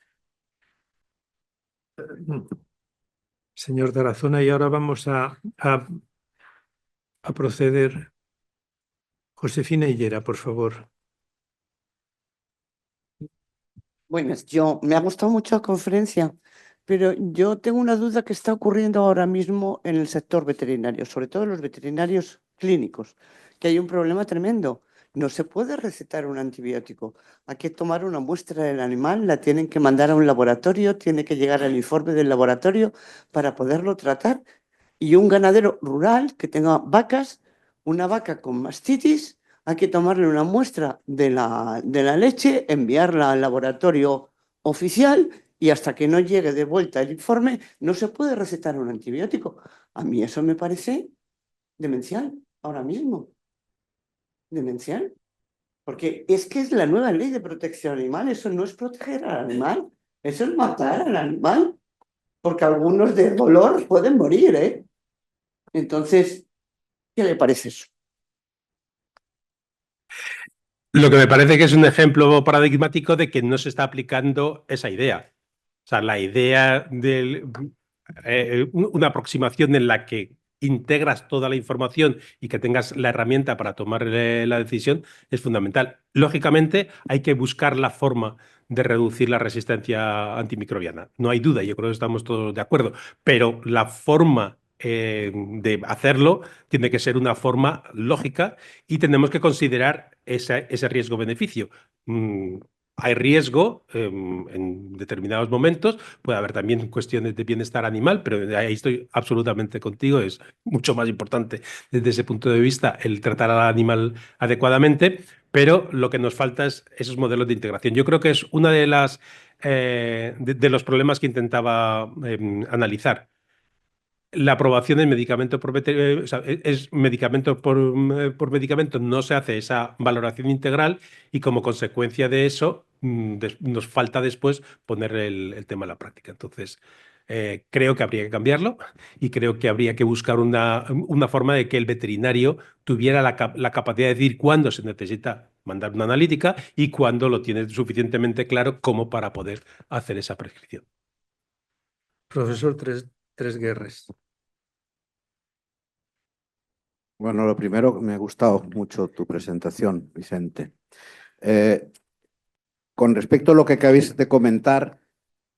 [SPEAKER 1] señor Tarazona. Y ahora vamos a proceder. Josefina Higuera, por favor.
[SPEAKER 3] Buenas, me ha gustado mucho la conferencia, pero yo tengo una duda que está ocurriendo ahora mismo en el sector veterinario, sobre todo en los veterinarios clínicos, que hay un problema tremendo. No se puede recetar un antibiótico. Hay que tomar una muestra del animal, la tienen que mandar a un laboratorio, tiene que llegar el informe del laboratorio para poderlo tratar. Y un ganadero rural que tenga vacas, una vaca con mastitis, hay que tomarle una muestra de la leche, enviarla al laboratorio oficial y hasta que no llegue de vuelta el informe no se puede recetar un antibiótico. A mí eso me parece demencial ahora mismo. Demencial. Porque es que es la nueva ley de protección animal. Eso no es proteger al animal, eso es matar al animal. Porque algunos de dolor pueden morir, ¿eh? Entonces, ¿qué le parece eso?
[SPEAKER 2] Lo que me parece que es un ejemplo paradigmático de que no se está aplicando esa idea. O sea, la idea de una aproximación en la que integras toda la información y que tengas la herramienta para tomar la decisión es fundamental. Lógicamente, hay que buscar la forma de reducir la resistencia antimicrobiana. No hay duda, yo creo que estamos todos de acuerdo, pero la forma de hacerlo tiene que ser una forma lógica y tenemos que considerar ese riesgo-beneficio. Hay riesgo en determinados momentos, puede haber también cuestiones de bienestar animal, pero ahí estoy absolutamente contigo, es mucho más importante desde ese punto de vista el tratar al animal adecuadamente, pero lo que nos falta es esos modelos de integración. Yo creo que es una de de los problemas que intentaba analizar. La aprobación del medicamento o sea, es medicamento por medicamento, no se hace esa valoración integral y, como consecuencia de eso, nos falta después poner el tema en la práctica. Entonces, creo que habría que cambiarlo y creo que habría que buscar una forma de que el veterinario tuviera la capacidad de decir cuándo se necesita mandar una analítica y cuándo lo tiene suficientemente claro como para poder hacer esa prescripción.
[SPEAKER 1] Profesor Tresguerres.
[SPEAKER 4] Bueno, lo primero, me ha gustado mucho tu presentación, Vicente. Con respecto a lo que acabáis de comentar,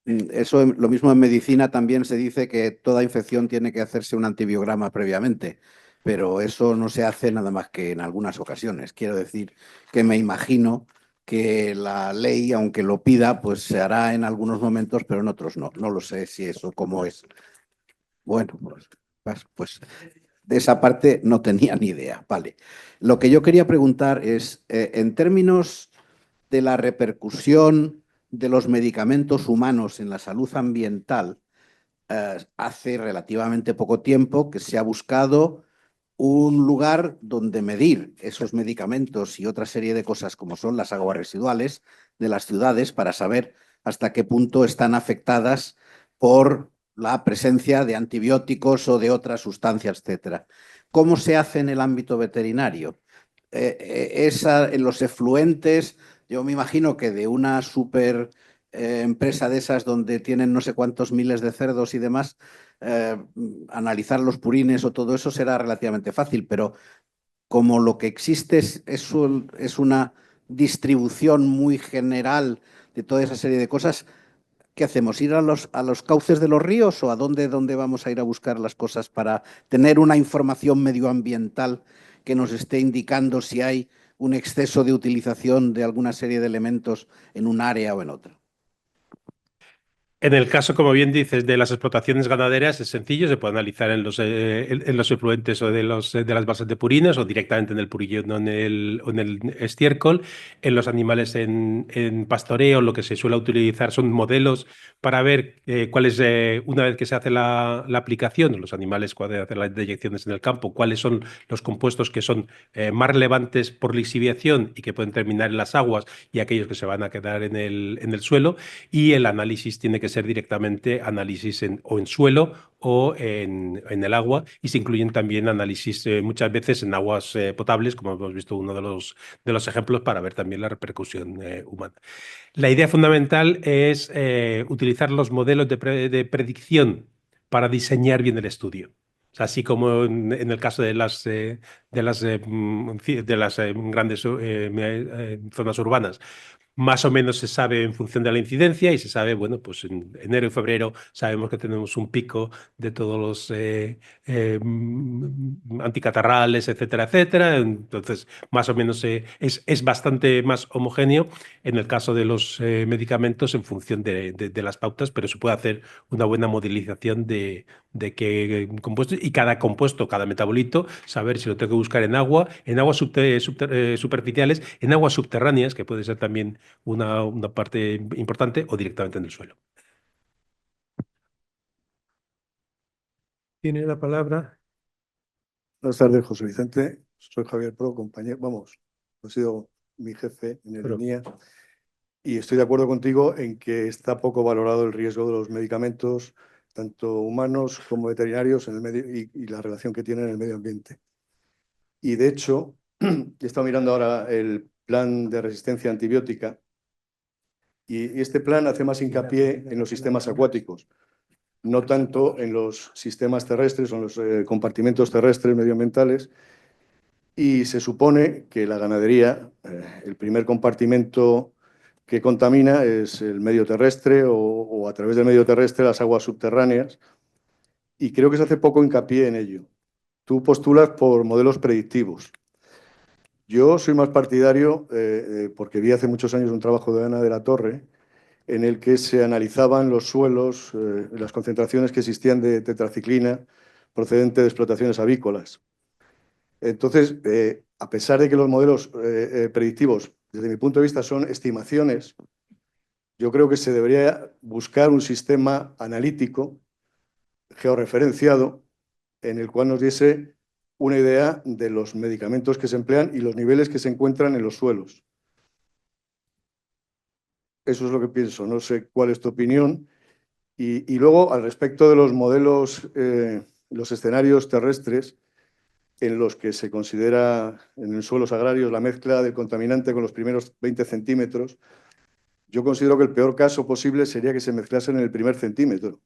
[SPEAKER 4] eso lo mismo en medicina también se dice que toda infección tiene que hacerse un antibiograma previamente, pero eso no se hace nada más que en algunas ocasiones. Quiero decir que me imagino que la ley, aunque lo pida, pues se hará en algunos momentos, pero en otros no. No lo sé si eso cómo es. Bueno, pues de esa parte no tenía ni idea. Vale. Lo que yo quería preguntar es, en términos de la repercusión de los medicamentos humanos en la salud ambiental, hace relativamente poco tiempo que se ha buscado un lugar donde medir esos medicamentos y otra serie de cosas como son las aguas residuales de las ciudades para saber hasta qué punto están afectadas por la presencia de antibióticos o de otras sustancias, etcétera. ¿Cómo se hace en el ámbito veterinario? En los efluentes, yo me imagino que de una super empresa de esas donde tienen no sé cuántos miles de cerdos y demás, analizar los purines o todo eso será relativamente fácil, pero como lo que existe es una distribución muy general de toda esa serie de cosas, ¿qué hacemos? ¿Ir a los cauces de los ríos o a dónde vamos a ir a buscar las cosas para tener una información medioambiental que nos esté indicando si hay un exceso de utilización de alguna serie de elementos en un área o en otra?
[SPEAKER 2] En el caso, como bien dices, de las explotaciones ganaderas, es sencillo, se puede analizar en los efluentes o de las balsas de purines o directamente en el purillo o en el estiércol. En los animales en pastoreo, lo que se suele utilizar son modelos para ver cuáles, una vez que se hace la aplicación, los animales cuando hacen las deyecciones en el campo, cuáles son los compuestos que son más relevantes por lixiviación y que pueden terminar en las aguas y aquellos que se van a quedar en el suelo. Y el análisis tiene que ser directamente análisis o en suelo o en el agua, y se incluyen también análisis muchas veces en aguas potables, como hemos visto uno de los ejemplos, para ver también la repercusión humana. La idea fundamental es utilizar los modelos de predicción para diseñar bien el estudio. O sea, así como en el caso de las grandes zonas urbanas, más o menos se sabe en función de la incidencia y se sabe, bueno, pues en enero y febrero sabemos que tenemos un pico de todos los anticatarrales, etcétera, etcétera. Entonces, más o menos es bastante más homogéneo en el caso de los medicamentos en función de las pautas, pero se puede hacer una buena modelización de qué compuestos y cada compuesto, cada metabolito, saber si lo tengo que buscar en agua, superficiales, en aguas subterráneas, que puede ser también una parte importante, o directamente en el suelo.
[SPEAKER 1] Tiene la palabra.
[SPEAKER 5] Buenas tardes, José Vicente. Soy Javier Pro, compañero. Vamos, ha sido mi jefe en el
[SPEAKER 1] Pro.
[SPEAKER 5] INIA y estoy de acuerdo contigo en que está poco valorado el riesgo de los medicamentos, tanto humanos como veterinarios, en el medio y la relación que tienen en el medio ambiente. Y de hecho, he estado mirando ahora el plan de resistencia antibiótica y este plan hace más hincapié en los sistemas acuáticos, no tanto en los sistemas terrestres o en los compartimentos terrestres medioambientales. Y se supone que la ganadería, el primer compartimento que contamina es el medio terrestre o a través del medio terrestre las aguas subterráneas. Y creo que se hace poco hincapié en ello. Tú postulas por modelos predictivos. Yo soy más partidario, porque vi hace muchos años un trabajo de Ana de la Torre, en el que se analizaban los suelos, las concentraciones que existían de tetraciclina procedente de explotaciones avícolas. Entonces, a pesar de que los modelos predictivos, desde mi punto de vista, son estimaciones, yo creo que se debería buscar un sistema analítico georreferenciado en el cual nos diese una idea de los medicamentos que se emplean y los niveles que se encuentran en los suelos. Eso es lo que pienso. No sé cuál es tu opinión. Y luego, al respecto de los modelos, los escenarios terrestres, en los que se considera en suelos agrarios la mezcla del contaminante con los primeros 20 centímetros, yo considero que el peor caso posible sería que se mezclasen en el primer centímetro.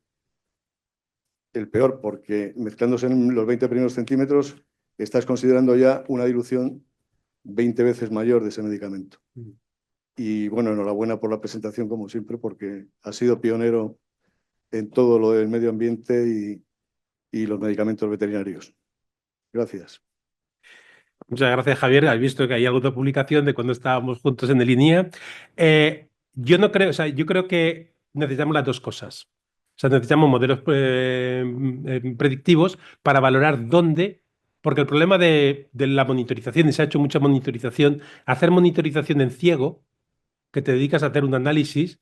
[SPEAKER 5] El peor, porque mezclándose en los 20 primeros centímetros estás considerando ya una dilución 20 veces mayor de ese medicamento. Y bueno, enhorabuena por la presentación, como siempre, porque ha sido pionero en todo lo del medio ambiente y los medicamentos veterinarios. Gracias.
[SPEAKER 2] Muchas gracias, Javier. Has visto que hay alguna publicación de cuando estábamos juntos en el INIA. Yo no creo, o sea, yo creo que necesitamos las dos cosas. O sea, necesitamos modelos predictivos para valorar dónde, porque el problema de la monitorización, y se ha hecho mucha monitorización, hacer monitorización en ciego, que te dedicas a hacer un análisis,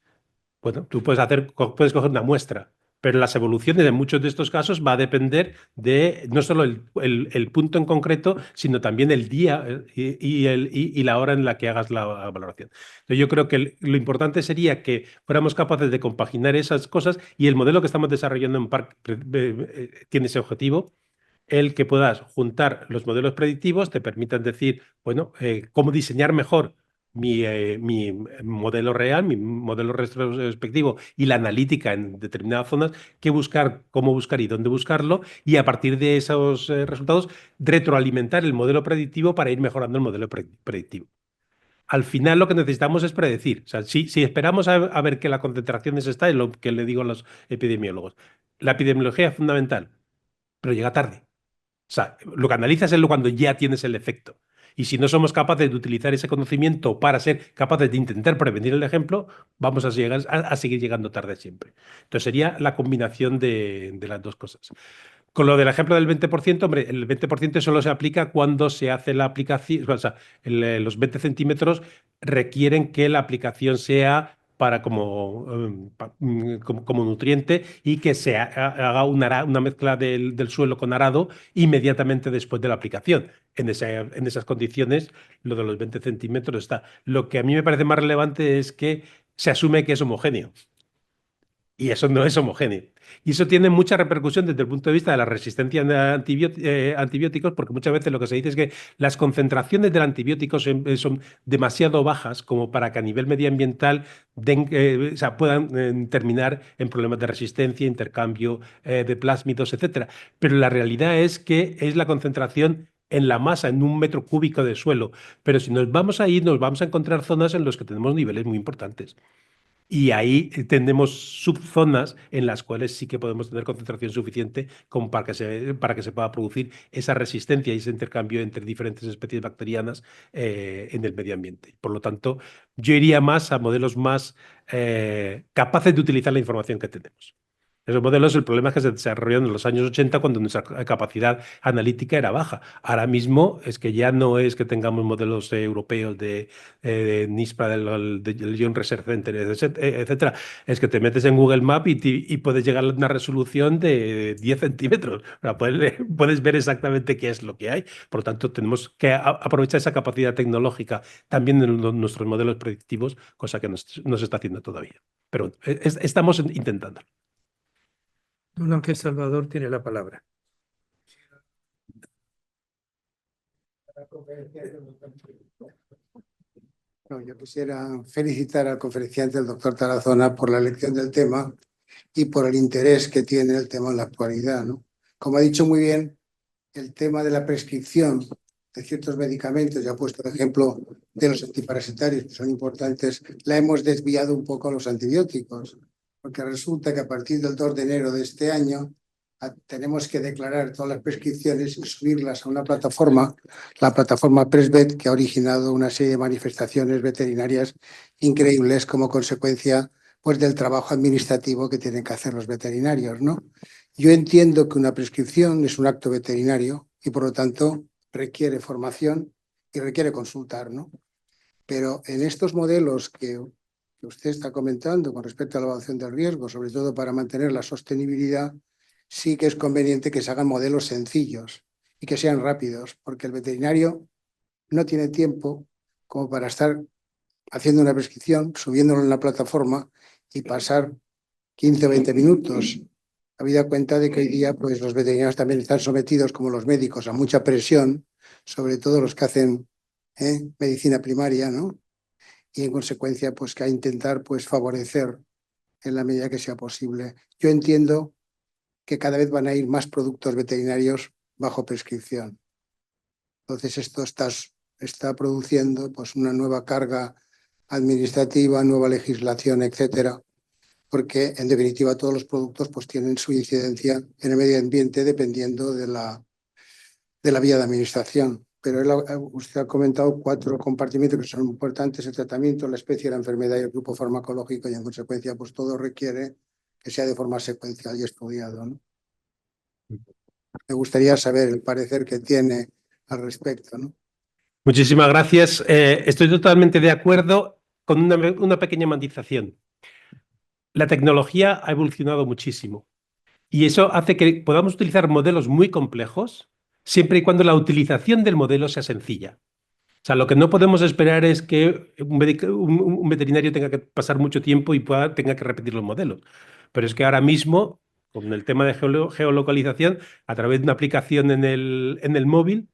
[SPEAKER 2] bueno, tú puedes coger una muestra, pero las evoluciones en muchos de estos casos va a depender de no solo el punto en concreto, sino también el día y la hora en la que hagas la valoración. Entonces, yo creo que lo importante sería que fuéramos capaces de compaginar esas cosas, y el modelo que estamos desarrollando en Parc tiene ese objetivo. El que puedas juntar los modelos predictivos te permitan decir, bueno, cómo diseñar mejor mi modelo real, mi modelo retrospectivo y la analítica en determinadas zonas, qué buscar, cómo buscar y dónde buscarlo, y a partir de esos resultados retroalimentar el modelo predictivo para ir mejorando el modelo predictivo. al final lo que necesitamos es predecir. O sea, si esperamos a ver que la concentración está, es lo que le digo a los epidemiólogos. La epidemiología es fundamental, pero llega tarde. O sea, lo que analizas es cuando ya tienes el efecto. Y si no somos capaces de utilizar ese conocimiento para ser capaces de intentar prevenir el ejemplo, vamos a seguir llegando tarde siempre. Entonces sería la combinación de las dos cosas. Con lo del ejemplo del 20%, hombre, el 20% solo se aplica cuando se hace la aplicación, o sea, los 20 centímetros requieren que la aplicación sea para como nutriente y que se haga una mezcla del suelo con arado inmediatamente después de la aplicación. En esas condiciones, lo de los 20 centímetros está. Lo que a mí me parece más relevante es que se asume que es homogéneo. Y eso no es homogéneo. Y eso tiene mucha repercusión desde el punto de vista de la resistencia a antibióticos, porque muchas veces lo que se dice es que las concentraciones del antibiótico son demasiado bajas como para que a nivel medioambiental o sea, puedan terminar en problemas de resistencia, intercambio de plásmidos, etc. Pero la realidad es que es la concentración en la masa, en 1 metro cúbico de suelo. Pero si nos vamos a ir, nos vamos a encontrar zonas en las que tenemos niveles muy importantes. Y ahí tenemos subzonas en las cuales sí que podemos tener concentración suficiente como para que se pueda producir esa resistencia y ese intercambio entre diferentes especies bacterianas en el medio ambiente. Por lo tanto, yo iría más a modelos más capaces de utilizar la información que tenemos. Esos modelos, el problema es que se desarrollaron en los años 80 cuando nuestra capacidad analítica era baja. Ahora mismo es que ya no es que tengamos modelos europeos de NISPRA, del Joint Research Center, etcétera. Es que te metes en Google Maps y puedes llegar a una resolución de 10 centímetros. O sea, puedes ver exactamente qué es lo que hay. Por lo tanto, tenemos que aprovechar esa capacidad tecnológica también en nuestros modelos predictivos, cosa que no se está haciendo todavía. Pero estamos intentando.
[SPEAKER 1] Don Ángel Salvador tiene la palabra.
[SPEAKER 6] No, yo quisiera felicitar al conferenciante, el doctor Tarazona, por la elección del tema y por el interés que tiene el tema en la actualidad, ¿no? Como ha dicho muy bien, el tema de la prescripción de ciertos medicamentos, ya ha puesto el ejemplo de los antiparasitarios, que son importantes, la hemos desviado un poco a los antibióticos, porque resulta que a partir del 2 de enero de este año tenemos que declarar todas las prescripciones y subirlas a una plataforma, la plataforma PressVet, que ha originado una serie de manifestaciones veterinarias increíbles como consecuencia pues, del trabajo administrativo que tienen que hacer los veterinarios, ¿no? Yo entiendo que una prescripción es un acto veterinario y por lo tanto requiere formación y requiere consultar, ¿no? Pero en estos modelos que usted está comentando con respecto a la evaluación del riesgo, sobre todo para mantener la sostenibilidad, sí que es conveniente que se hagan modelos sencillos y que sean rápidos, porque el veterinario no tiene tiempo como para estar haciendo una prescripción, subiéndolo en la plataforma y pasar 15 o 20 minutos. Habida cuenta de que hoy día pues, los veterinarios también están sometidos, como los médicos, a mucha presión, sobre todo los que hacen medicina primaria, ¿no? Y en consecuencia, pues que hay que intentar pues, favorecer en la medida que sea posible. Yo entiendo que cada vez van a ir más productos veterinarios bajo prescripción. Entonces esto está produciendo pues, una nueva carga administrativa, nueva legislación, etcétera, porque en definitiva todos los productos pues, tienen su incidencia en el medio ambiente dependiendo de la vía de administración. Pero usted ha comentado 4 compartimentos que son importantes: el tratamiento, la especie, la enfermedad y el grupo farmacológico, y en consecuencia pues todo requiere que sea de forma secuencial y estudiado, ¿no? Me gustaría saber el parecer que tiene al respecto, ¿no?
[SPEAKER 2] Muchísimas gracias. Estoy totalmente de acuerdo con una pequeña matización. La tecnología ha evolucionado muchísimo y eso hace que podamos utilizar modelos muy complejos siempre y cuando la utilización del modelo sea sencilla. O sea, lo que no podemos esperar es que un veterinario tenga que pasar mucho tiempo y tenga que repetir los modelos. Pero es que ahora mismo, con el tema de geolocalización, a través de una aplicación en el móvil,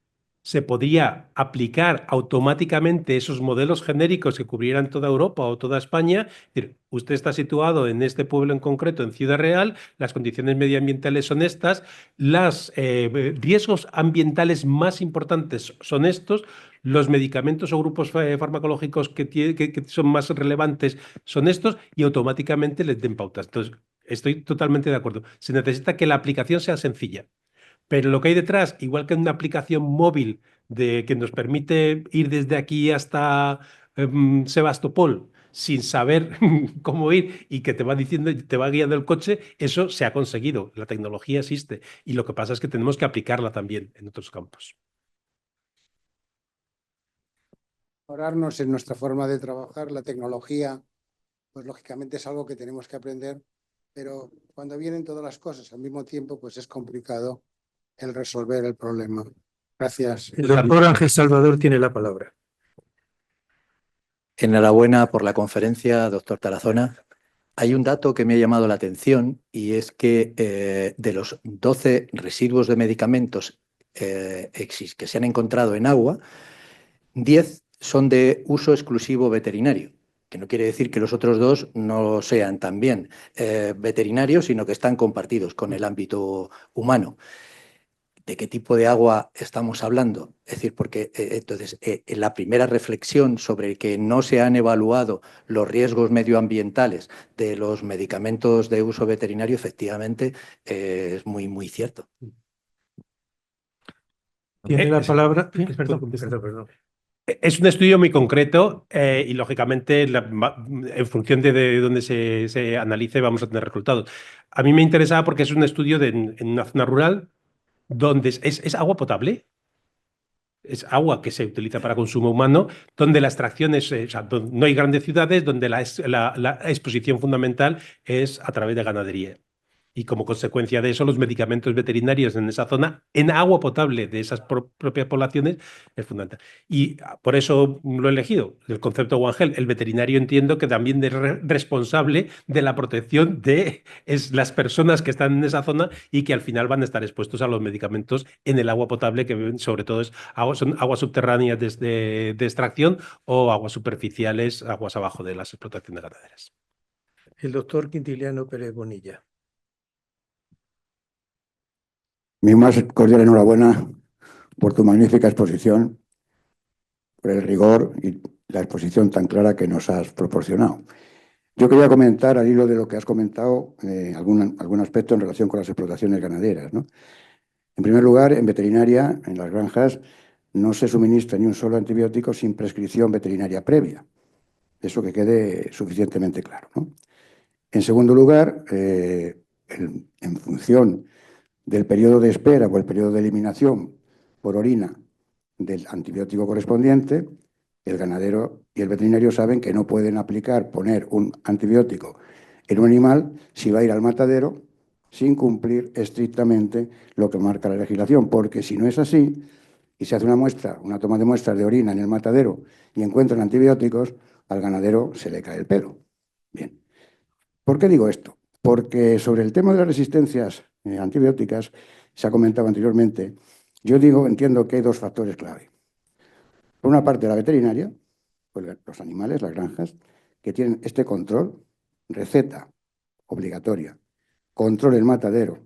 [SPEAKER 2] se podría aplicar automáticamente esos modelos genéricos que cubrieran toda Europa o toda España. Es decir, usted está situado en este pueblo en concreto, en Ciudad Real, las condiciones medioambientales son estas, los riesgos ambientales más importantes son estos, los medicamentos o grupos farmacológicos que son más relevantes son estos, y automáticamente les den pautas. Entonces, estoy totalmente de acuerdo. Se necesita que la aplicación sea sencilla. Pero lo que hay detrás, igual que una aplicación móvil que nos permite ir desde aquí hasta Sebastopol sin saber cómo ir y que te va diciendo, te va guiando el coche, eso se ha conseguido. La tecnología existe y lo que pasa es que tenemos que aplicarla también en otros campos.
[SPEAKER 6] Mejorarnos en nuestra forma de trabajar, la tecnología, pues lógicamente es algo que tenemos que aprender, pero cuando vienen todas las cosas al mismo tiempo, pues es complicado el resolver el problema. Gracias.
[SPEAKER 1] El doctor Ángel Salvador tiene la palabra.
[SPEAKER 7] Enhorabuena por la conferencia, doctor Tarazona. Hay un dato que me ha llamado la atención y es que de los 12 residuos de medicamentos que se han encontrado en agua, 10 son de uso exclusivo veterinario, que no quiere decir que los otros 2 no sean también veterinarios, sino que están compartidos con el ámbito humano. ¿De qué tipo de agua estamos hablando? Es decir, porque entonces la primera reflexión sobre que no se han evaluado los riesgos medioambientales de los medicamentos de uso veterinario, efectivamente, es muy, muy cierto.
[SPEAKER 1] Tiene la palabra.
[SPEAKER 2] Perdón.
[SPEAKER 1] Perdón.
[SPEAKER 2] Es un estudio muy concreto y, lógicamente, en función de dónde se analice, vamos a tener resultados. A mí me interesaba porque es un estudio en una zona rural donde es agua potable. Es agua que se utiliza para consumo humano, donde la extracción o sea, no hay grandes ciudades, donde la exposición fundamental es a través de ganadería. Y como consecuencia de eso, los medicamentos veterinarios en esa zona, en agua potable de esas propias poblaciones, es fundamental. Y por eso lo he elegido, el concepto One Health. El veterinario, entiendo que también es responsable de la protección de las personas que están en esa zona y que al final van a estar expuestos a los medicamentos en el agua potable, que sobre todo son aguas subterráneas de extracción o aguas superficiales, aguas abajo de las explotaciones ganaderas.
[SPEAKER 1] El doctor Quintiliano Pérez Bonilla.
[SPEAKER 8] Mi más cordial enhorabuena por tu magnífica exposición, por el rigor y la exposición tan clara que nos has proporcionado. Yo quería comentar, al hilo de lo que has comentado, algún aspecto en relación con las explotaciones ganaderas, ¿no? En primer lugar, en veterinaria, en las granjas, no se suministra ni un solo antibiótico sin prescripción veterinaria previa. Eso que quede suficientemente claro, ¿no? En segundo lugar, en función del periodo de espera o el periodo de eliminación por orina del antibiótico correspondiente, el ganadero y el veterinario saben que no pueden poner un antibiótico en un animal si va a ir al matadero sin cumplir estrictamente lo que marca la legislación, porque si no es así y se hace una toma de muestras de orina en el matadero y encuentran antibióticos, al ganadero se le cae el pelo. Bien. ¿Por qué digo esto? Porque sobre el tema de las resistencias antibióticas, se ha comentado anteriormente, entiendo que hay 2 factores clave. Por una parte, la veterinaria, pues los animales, las granjas, que tienen este control, receta obligatoria, control en matadero,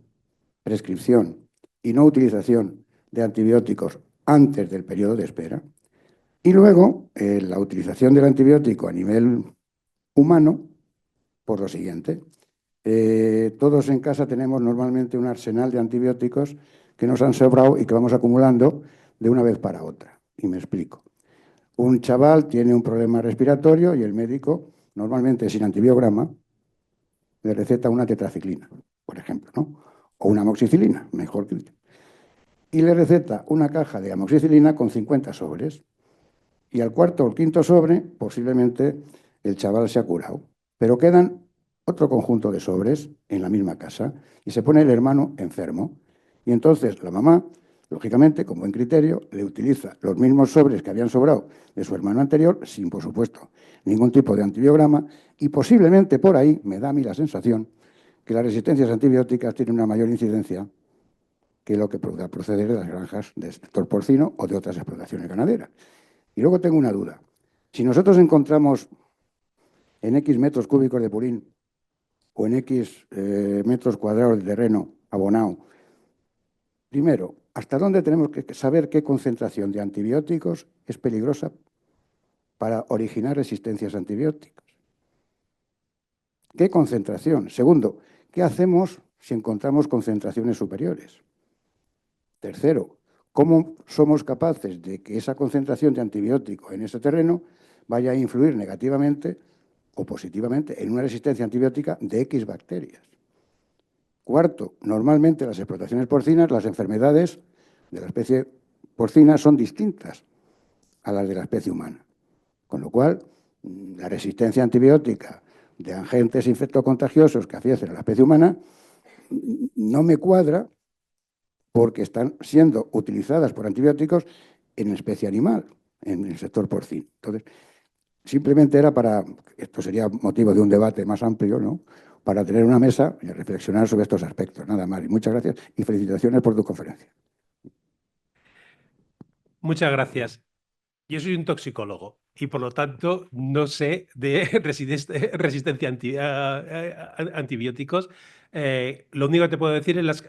[SPEAKER 8] prescripción y no utilización de antibióticos antes del periodo de espera. Y luego, la utilización del antibiótico a nivel humano, por lo siguiente. Todos en casa tenemos normalmente un arsenal de antibióticos que nos han sobrado y que vamos acumulando de una vez para otra. Y me explico. Un chaval tiene un problema respiratorio y el médico, normalmente sin antibiograma, le receta una tetraciclina, por ejemplo, ¿no? O una amoxicilina, mejor que... Y le receta una caja de amoxicilina con 50 sobres. Y al cuarto o el quinto sobre, posiblemente el chaval se ha curado. Pero quedan otro conjunto de sobres en la misma casa y se pone el hermano enfermo. Y entonces la mamá, lógicamente, con buen criterio, le utiliza los mismos sobres que habían sobrado de su hermano anterior, sin, por supuesto, ningún tipo de antibiograma, y posiblemente por ahí me da a mí la sensación que las resistencias antibióticas tienen una mayor incidencia que lo que pueda proceder de las granjas del sector porcino o de otras explotaciones ganaderas. Y luego tengo una duda. Si nosotros encontramos en X metros cúbicos de purín o en X metros cuadrados de terreno abonado, primero, ¿hasta dónde tenemos que saber qué concentración de antibióticos es peligrosa para originar resistencias a antibióticos? ¿Qué concentración? Segundo, ¿qué hacemos si encontramos concentraciones superiores? Tercero, ¿cómo somos capaces de que esa concentración de antibiótico en ese terreno vaya a influir negativamente o positivamente en una resistencia antibiótica de X bacterias? Cuarto, normalmente las explotaciones porcinas, las enfermedades de la especie porcina son distintas a las de la especie humana. Con lo cual, la resistencia antibiótica de agentes infectocontagiosos que fallecen a la especie humana no me cuadra porque están siendo utilizadas por antibióticos en especie animal, en el sector porcino. Entonces, simplemente era para, esto sería motivo de un debate más amplio, ¿no?, para tener una mesa y reflexionar sobre estos aspectos. Nada más. Y muchas gracias y felicitaciones por tu conferencia.
[SPEAKER 2] Muchas gracias. Yo soy un toxicólogo y por lo tanto no sé de resistencia a antibióticos. Lo único que te puedo decir es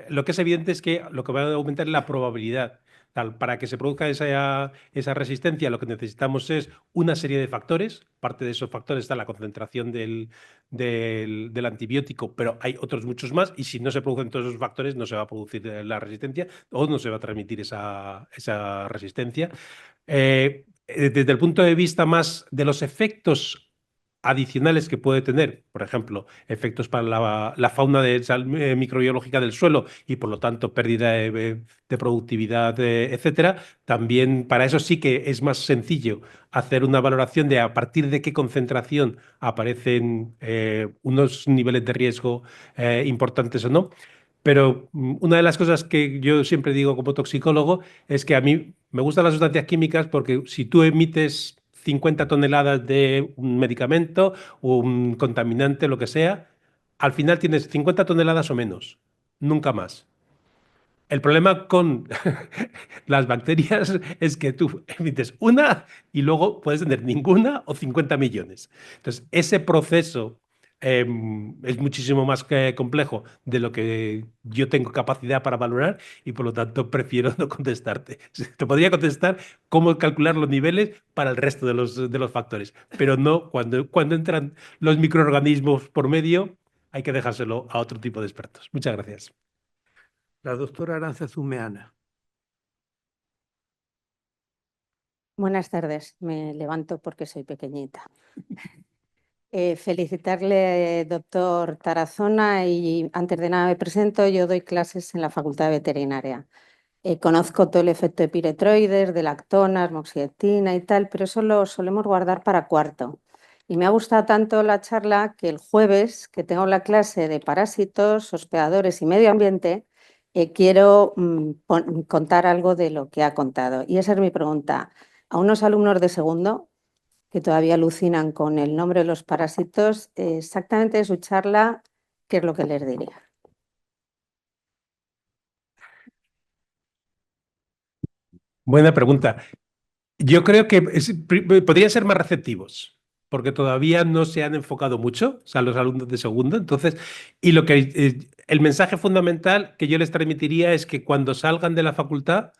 [SPEAKER 2] lo que es evidente es que lo que va a aumentar es la probabilidad. Para que se produzca esa resistencia, lo que necesitamos es una serie de factores. Parte de esos factores está la concentración del antibiótico, pero hay otros muchos más. Y si no se producen todos esos factores, no se va a producir la resistencia o no se va a transmitir esa resistencia. Desde el punto de vista más de los efectos adicionales que puede tener, por ejemplo, efectos para la fauna microbiológica del suelo y por lo tanto pérdida de productividad, etcétera, también para eso sí que es más sencillo hacer una valoración de a partir de qué concentración aparecen unos niveles de riesgo importantes o no. Pero una de las cosas que yo siempre digo como toxicólogo es que a mí me gustan las sustancias químicas porque si tú emites 50 toneladas de un medicamento o un contaminante, lo que sea, al final tienes 50 toneladas o menos, nunca más. El problema con las bacterias es que tú emites una y luego puedes tener ninguna o 50 millones. Entonces, ese proceso es muchísimo más complejo de lo que yo tengo capacidad para valorar y por lo tanto prefiero no contestarte. Te podría contestar cómo calcular los niveles para el resto de los factores, pero no cuando entran los microorganismos por medio, hay que dejárselo a otro tipo de expertos. Muchas gracias.
[SPEAKER 1] La doctora Aranzazu-Meana.
[SPEAKER 9] Buenas tardes. Me levanto porque soy pequeñita. Felicitarle, doctor Tarazona, y antes de nada me presento. Yo doy clases en la Facultad de Veterinaria. Conozco todo el efecto de piretroides, de lactonas, moxidectina y tal, pero eso lo solemos guardar para cuarto. Y me ha gustado tanto la charla que el jueves, que tengo la clase de parásitos, hospedadores y medio ambiente, quiero contar algo de lo que ha contado. Y esa es mi pregunta. A unos alumnos de segundo que todavía alucinan con el nombre de los parásitos, exactamente de su charla, ¿qué es lo que les diría?
[SPEAKER 2] Buena pregunta. Yo creo que podrían ser más receptivos, porque todavía no se han enfocado mucho, o sea, los alumnos de segundo. Entonces, y el mensaje fundamental que yo les transmitiría es que cuando salgan de la facultad,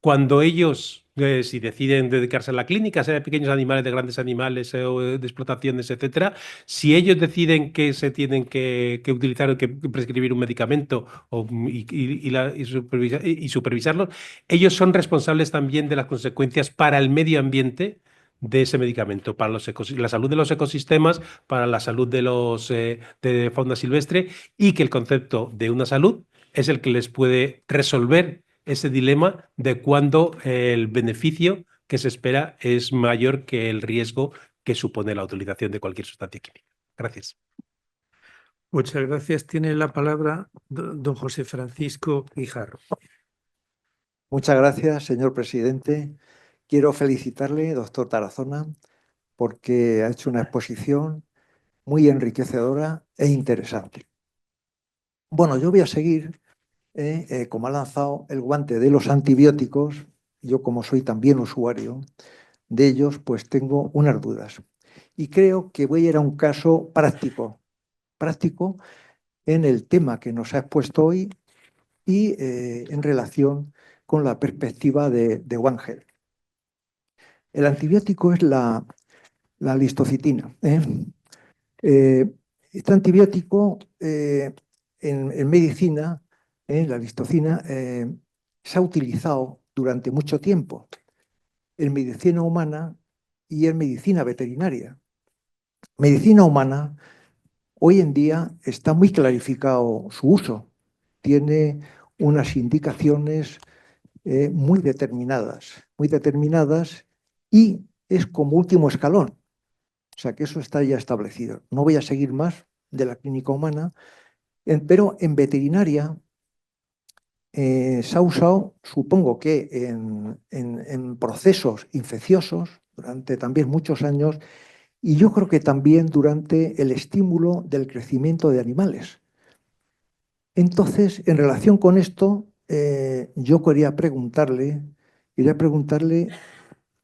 [SPEAKER 2] cuando ellos, si deciden dedicarse a la clínica, sea de pequeños animales, de grandes animales o de explotaciones, etcétera, si ellos deciden que se tienen que utilizar o que prescribir un medicamento y supervisarlo, ellos son responsables también de las consecuencias para el medio ambiente de ese medicamento, para la salud de los ecosistemas, para la salud de fauna silvestre, y que el concepto de una salud es el que les puede resolver ese dilema de cuándo el beneficio que se espera es mayor que el riesgo que supone la utilización de cualquier sustancia química. Gracias.
[SPEAKER 1] Muchas gracias. Tiene la palabra don José Francisco Guijarro.
[SPEAKER 10] Muchas gracias, señor presidente. Quiero felicitarle, doctor Tarazona, porque ha hecho una exposición muy enriquecedora e interesante. Bueno, yo voy a seguir como ha lanzado el guante de los antibióticos, yo como soy también usuario de ellos, pues tengo unas dudas. Y creo que voy a ir a un caso práctico en el tema que nos ha expuesto hoy y en relación con la perspectiva de One Health. El antibiótico es la listocitina. Este antibiótico en medicina, la listocina, se ha utilizado durante mucho tiempo en medicina humana y en medicina veterinaria. Medicina humana, hoy en día está muy clarificado su uso. Tiene unas indicaciones muy determinadas y es como último escalón. O sea que eso está ya establecido. No voy a seguir más de la clínica humana, pero en veterinaria se ha usado, supongo que en procesos infecciosos durante también muchos años, y yo creo que también durante el estímulo del crecimiento de animales. Entonces, en relación con esto, yo quería preguntarle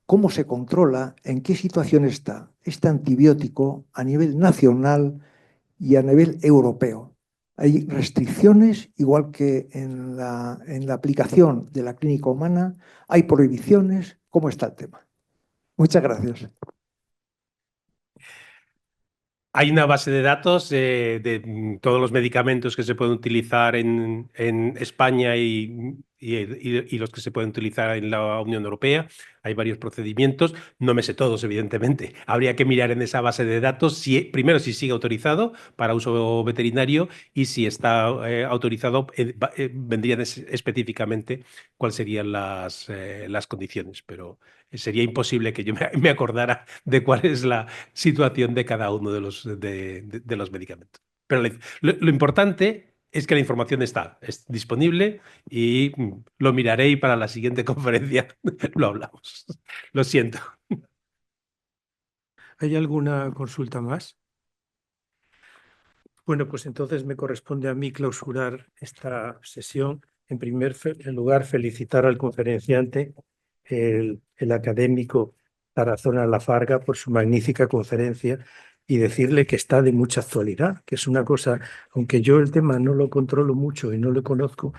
[SPEAKER 10] cómo se controla, en qué situación está este antibiótico a nivel nacional y a nivel europeo. Hay restricciones, igual que en la aplicación de la clínica humana, hay prohibiciones. ¿Cómo está el tema? Muchas gracias.
[SPEAKER 2] Hay una base de datos de todos los medicamentos que se pueden utilizar en España y los que se pueden utilizar en la Unión Europea. Hay varios procedimientos. No me sé todos, evidentemente. Habría que mirar en esa base de datos primero si sigue autorizado para uso veterinario y si está autorizado, vendrían específicamente cuáles serían las condiciones. Pero sería imposible que yo me acordara de cuál es la situación de cada uno de los medicamentos. Pero lo importante es que la información es disponible y lo miraré y para la siguiente conferencia lo hablamos. Lo siento.
[SPEAKER 1] ¿Hay alguna consulta más? Bueno, pues entonces me corresponde a mí clausurar esta sesión. En primer lugar, felicitar al conferenciante, el académico Tarazona Lafarga, por su magnífica conferencia y decirle que está de mucha actualidad, que es una cosa, aunque yo el tema no lo controlo mucho y no lo conozco,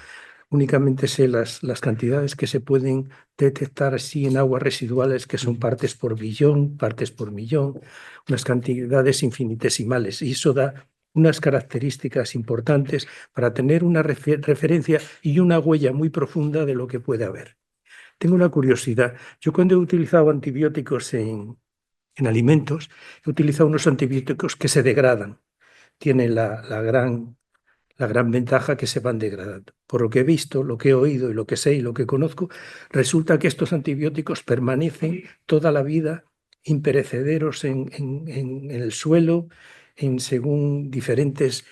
[SPEAKER 1] únicamente sé las cantidades que se pueden detectar así en aguas residuales, que son partes por billón, partes por millón, unas cantidades infinitesimales. Y eso da unas características importantes para tener una referencia y una huella muy profunda de lo que puede haber. Tengo una curiosidad. Yo cuando he utilizado antibióticos en alimentos, he utilizado unos antibióticos que se degradan. Tienen la gran ventaja que se van degradando. Por lo que he visto, lo que he oído y lo que sé y lo que conozco, resulta que estos antibióticos permanecen toda la vida imperecederos en el suelo, según diferentes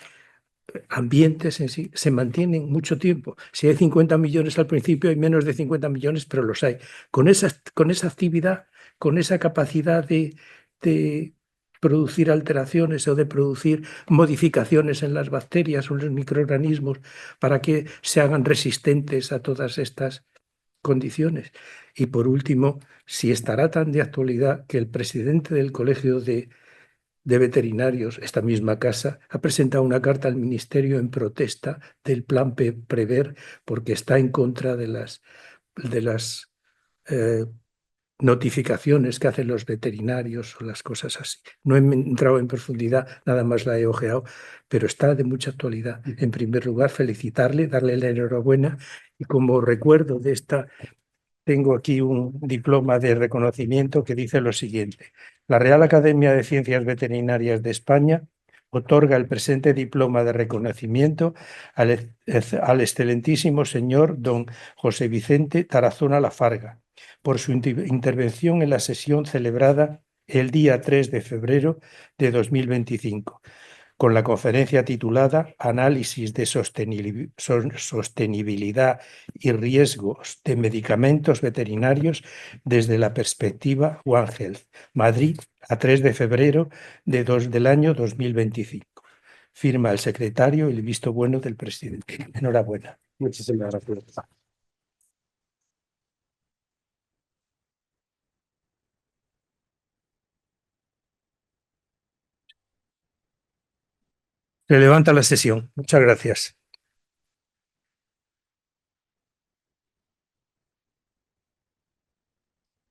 [SPEAKER 1] ambientes en sí, se mantienen mucho tiempo. Si hay 50 millones al principio, hay menos de 50 millones, pero los hay. Con esa actividad, con esa capacidad de producir alteraciones o de producir modificaciones en las bacterias o en los microorganismos para que se hagan resistentes a todas estas condiciones. Y por último, si estará tan de actualidad que el presidente del Colegio de Veterinarios, esta misma casa, ha presentado una carta al Ministerio en protesta del plan Prever porque está en contra de las notificaciones que hacen los veterinarios o las cosas así. No he entrado en profundidad, nada más la he ojeado, pero está de mucha actualidad. En primer lugar, felicitarle, darle la enhorabuena y como recuerdo de esta, tengo aquí un diploma de reconocimiento que dice lo siguiente. La Real Academia de Ciencias Veterinarias de España otorga el presente diploma de reconocimiento al excelentísimo señor don José Vicente Tarazona Lafarga por su intervención en la sesión celebrada el día 3 de febrero de 2025, con la conferencia titulada Análisis de sostenibilidad y riesgos de medicamentos veterinarios desde la perspectiva One Health, Madrid, a 3 de febrero del año 2025. Firma el secretario y el visto bueno del presidente. Enhorabuena.
[SPEAKER 2] Muchísimas gracias.
[SPEAKER 1] Se levanta la sesión. Muchas gracias.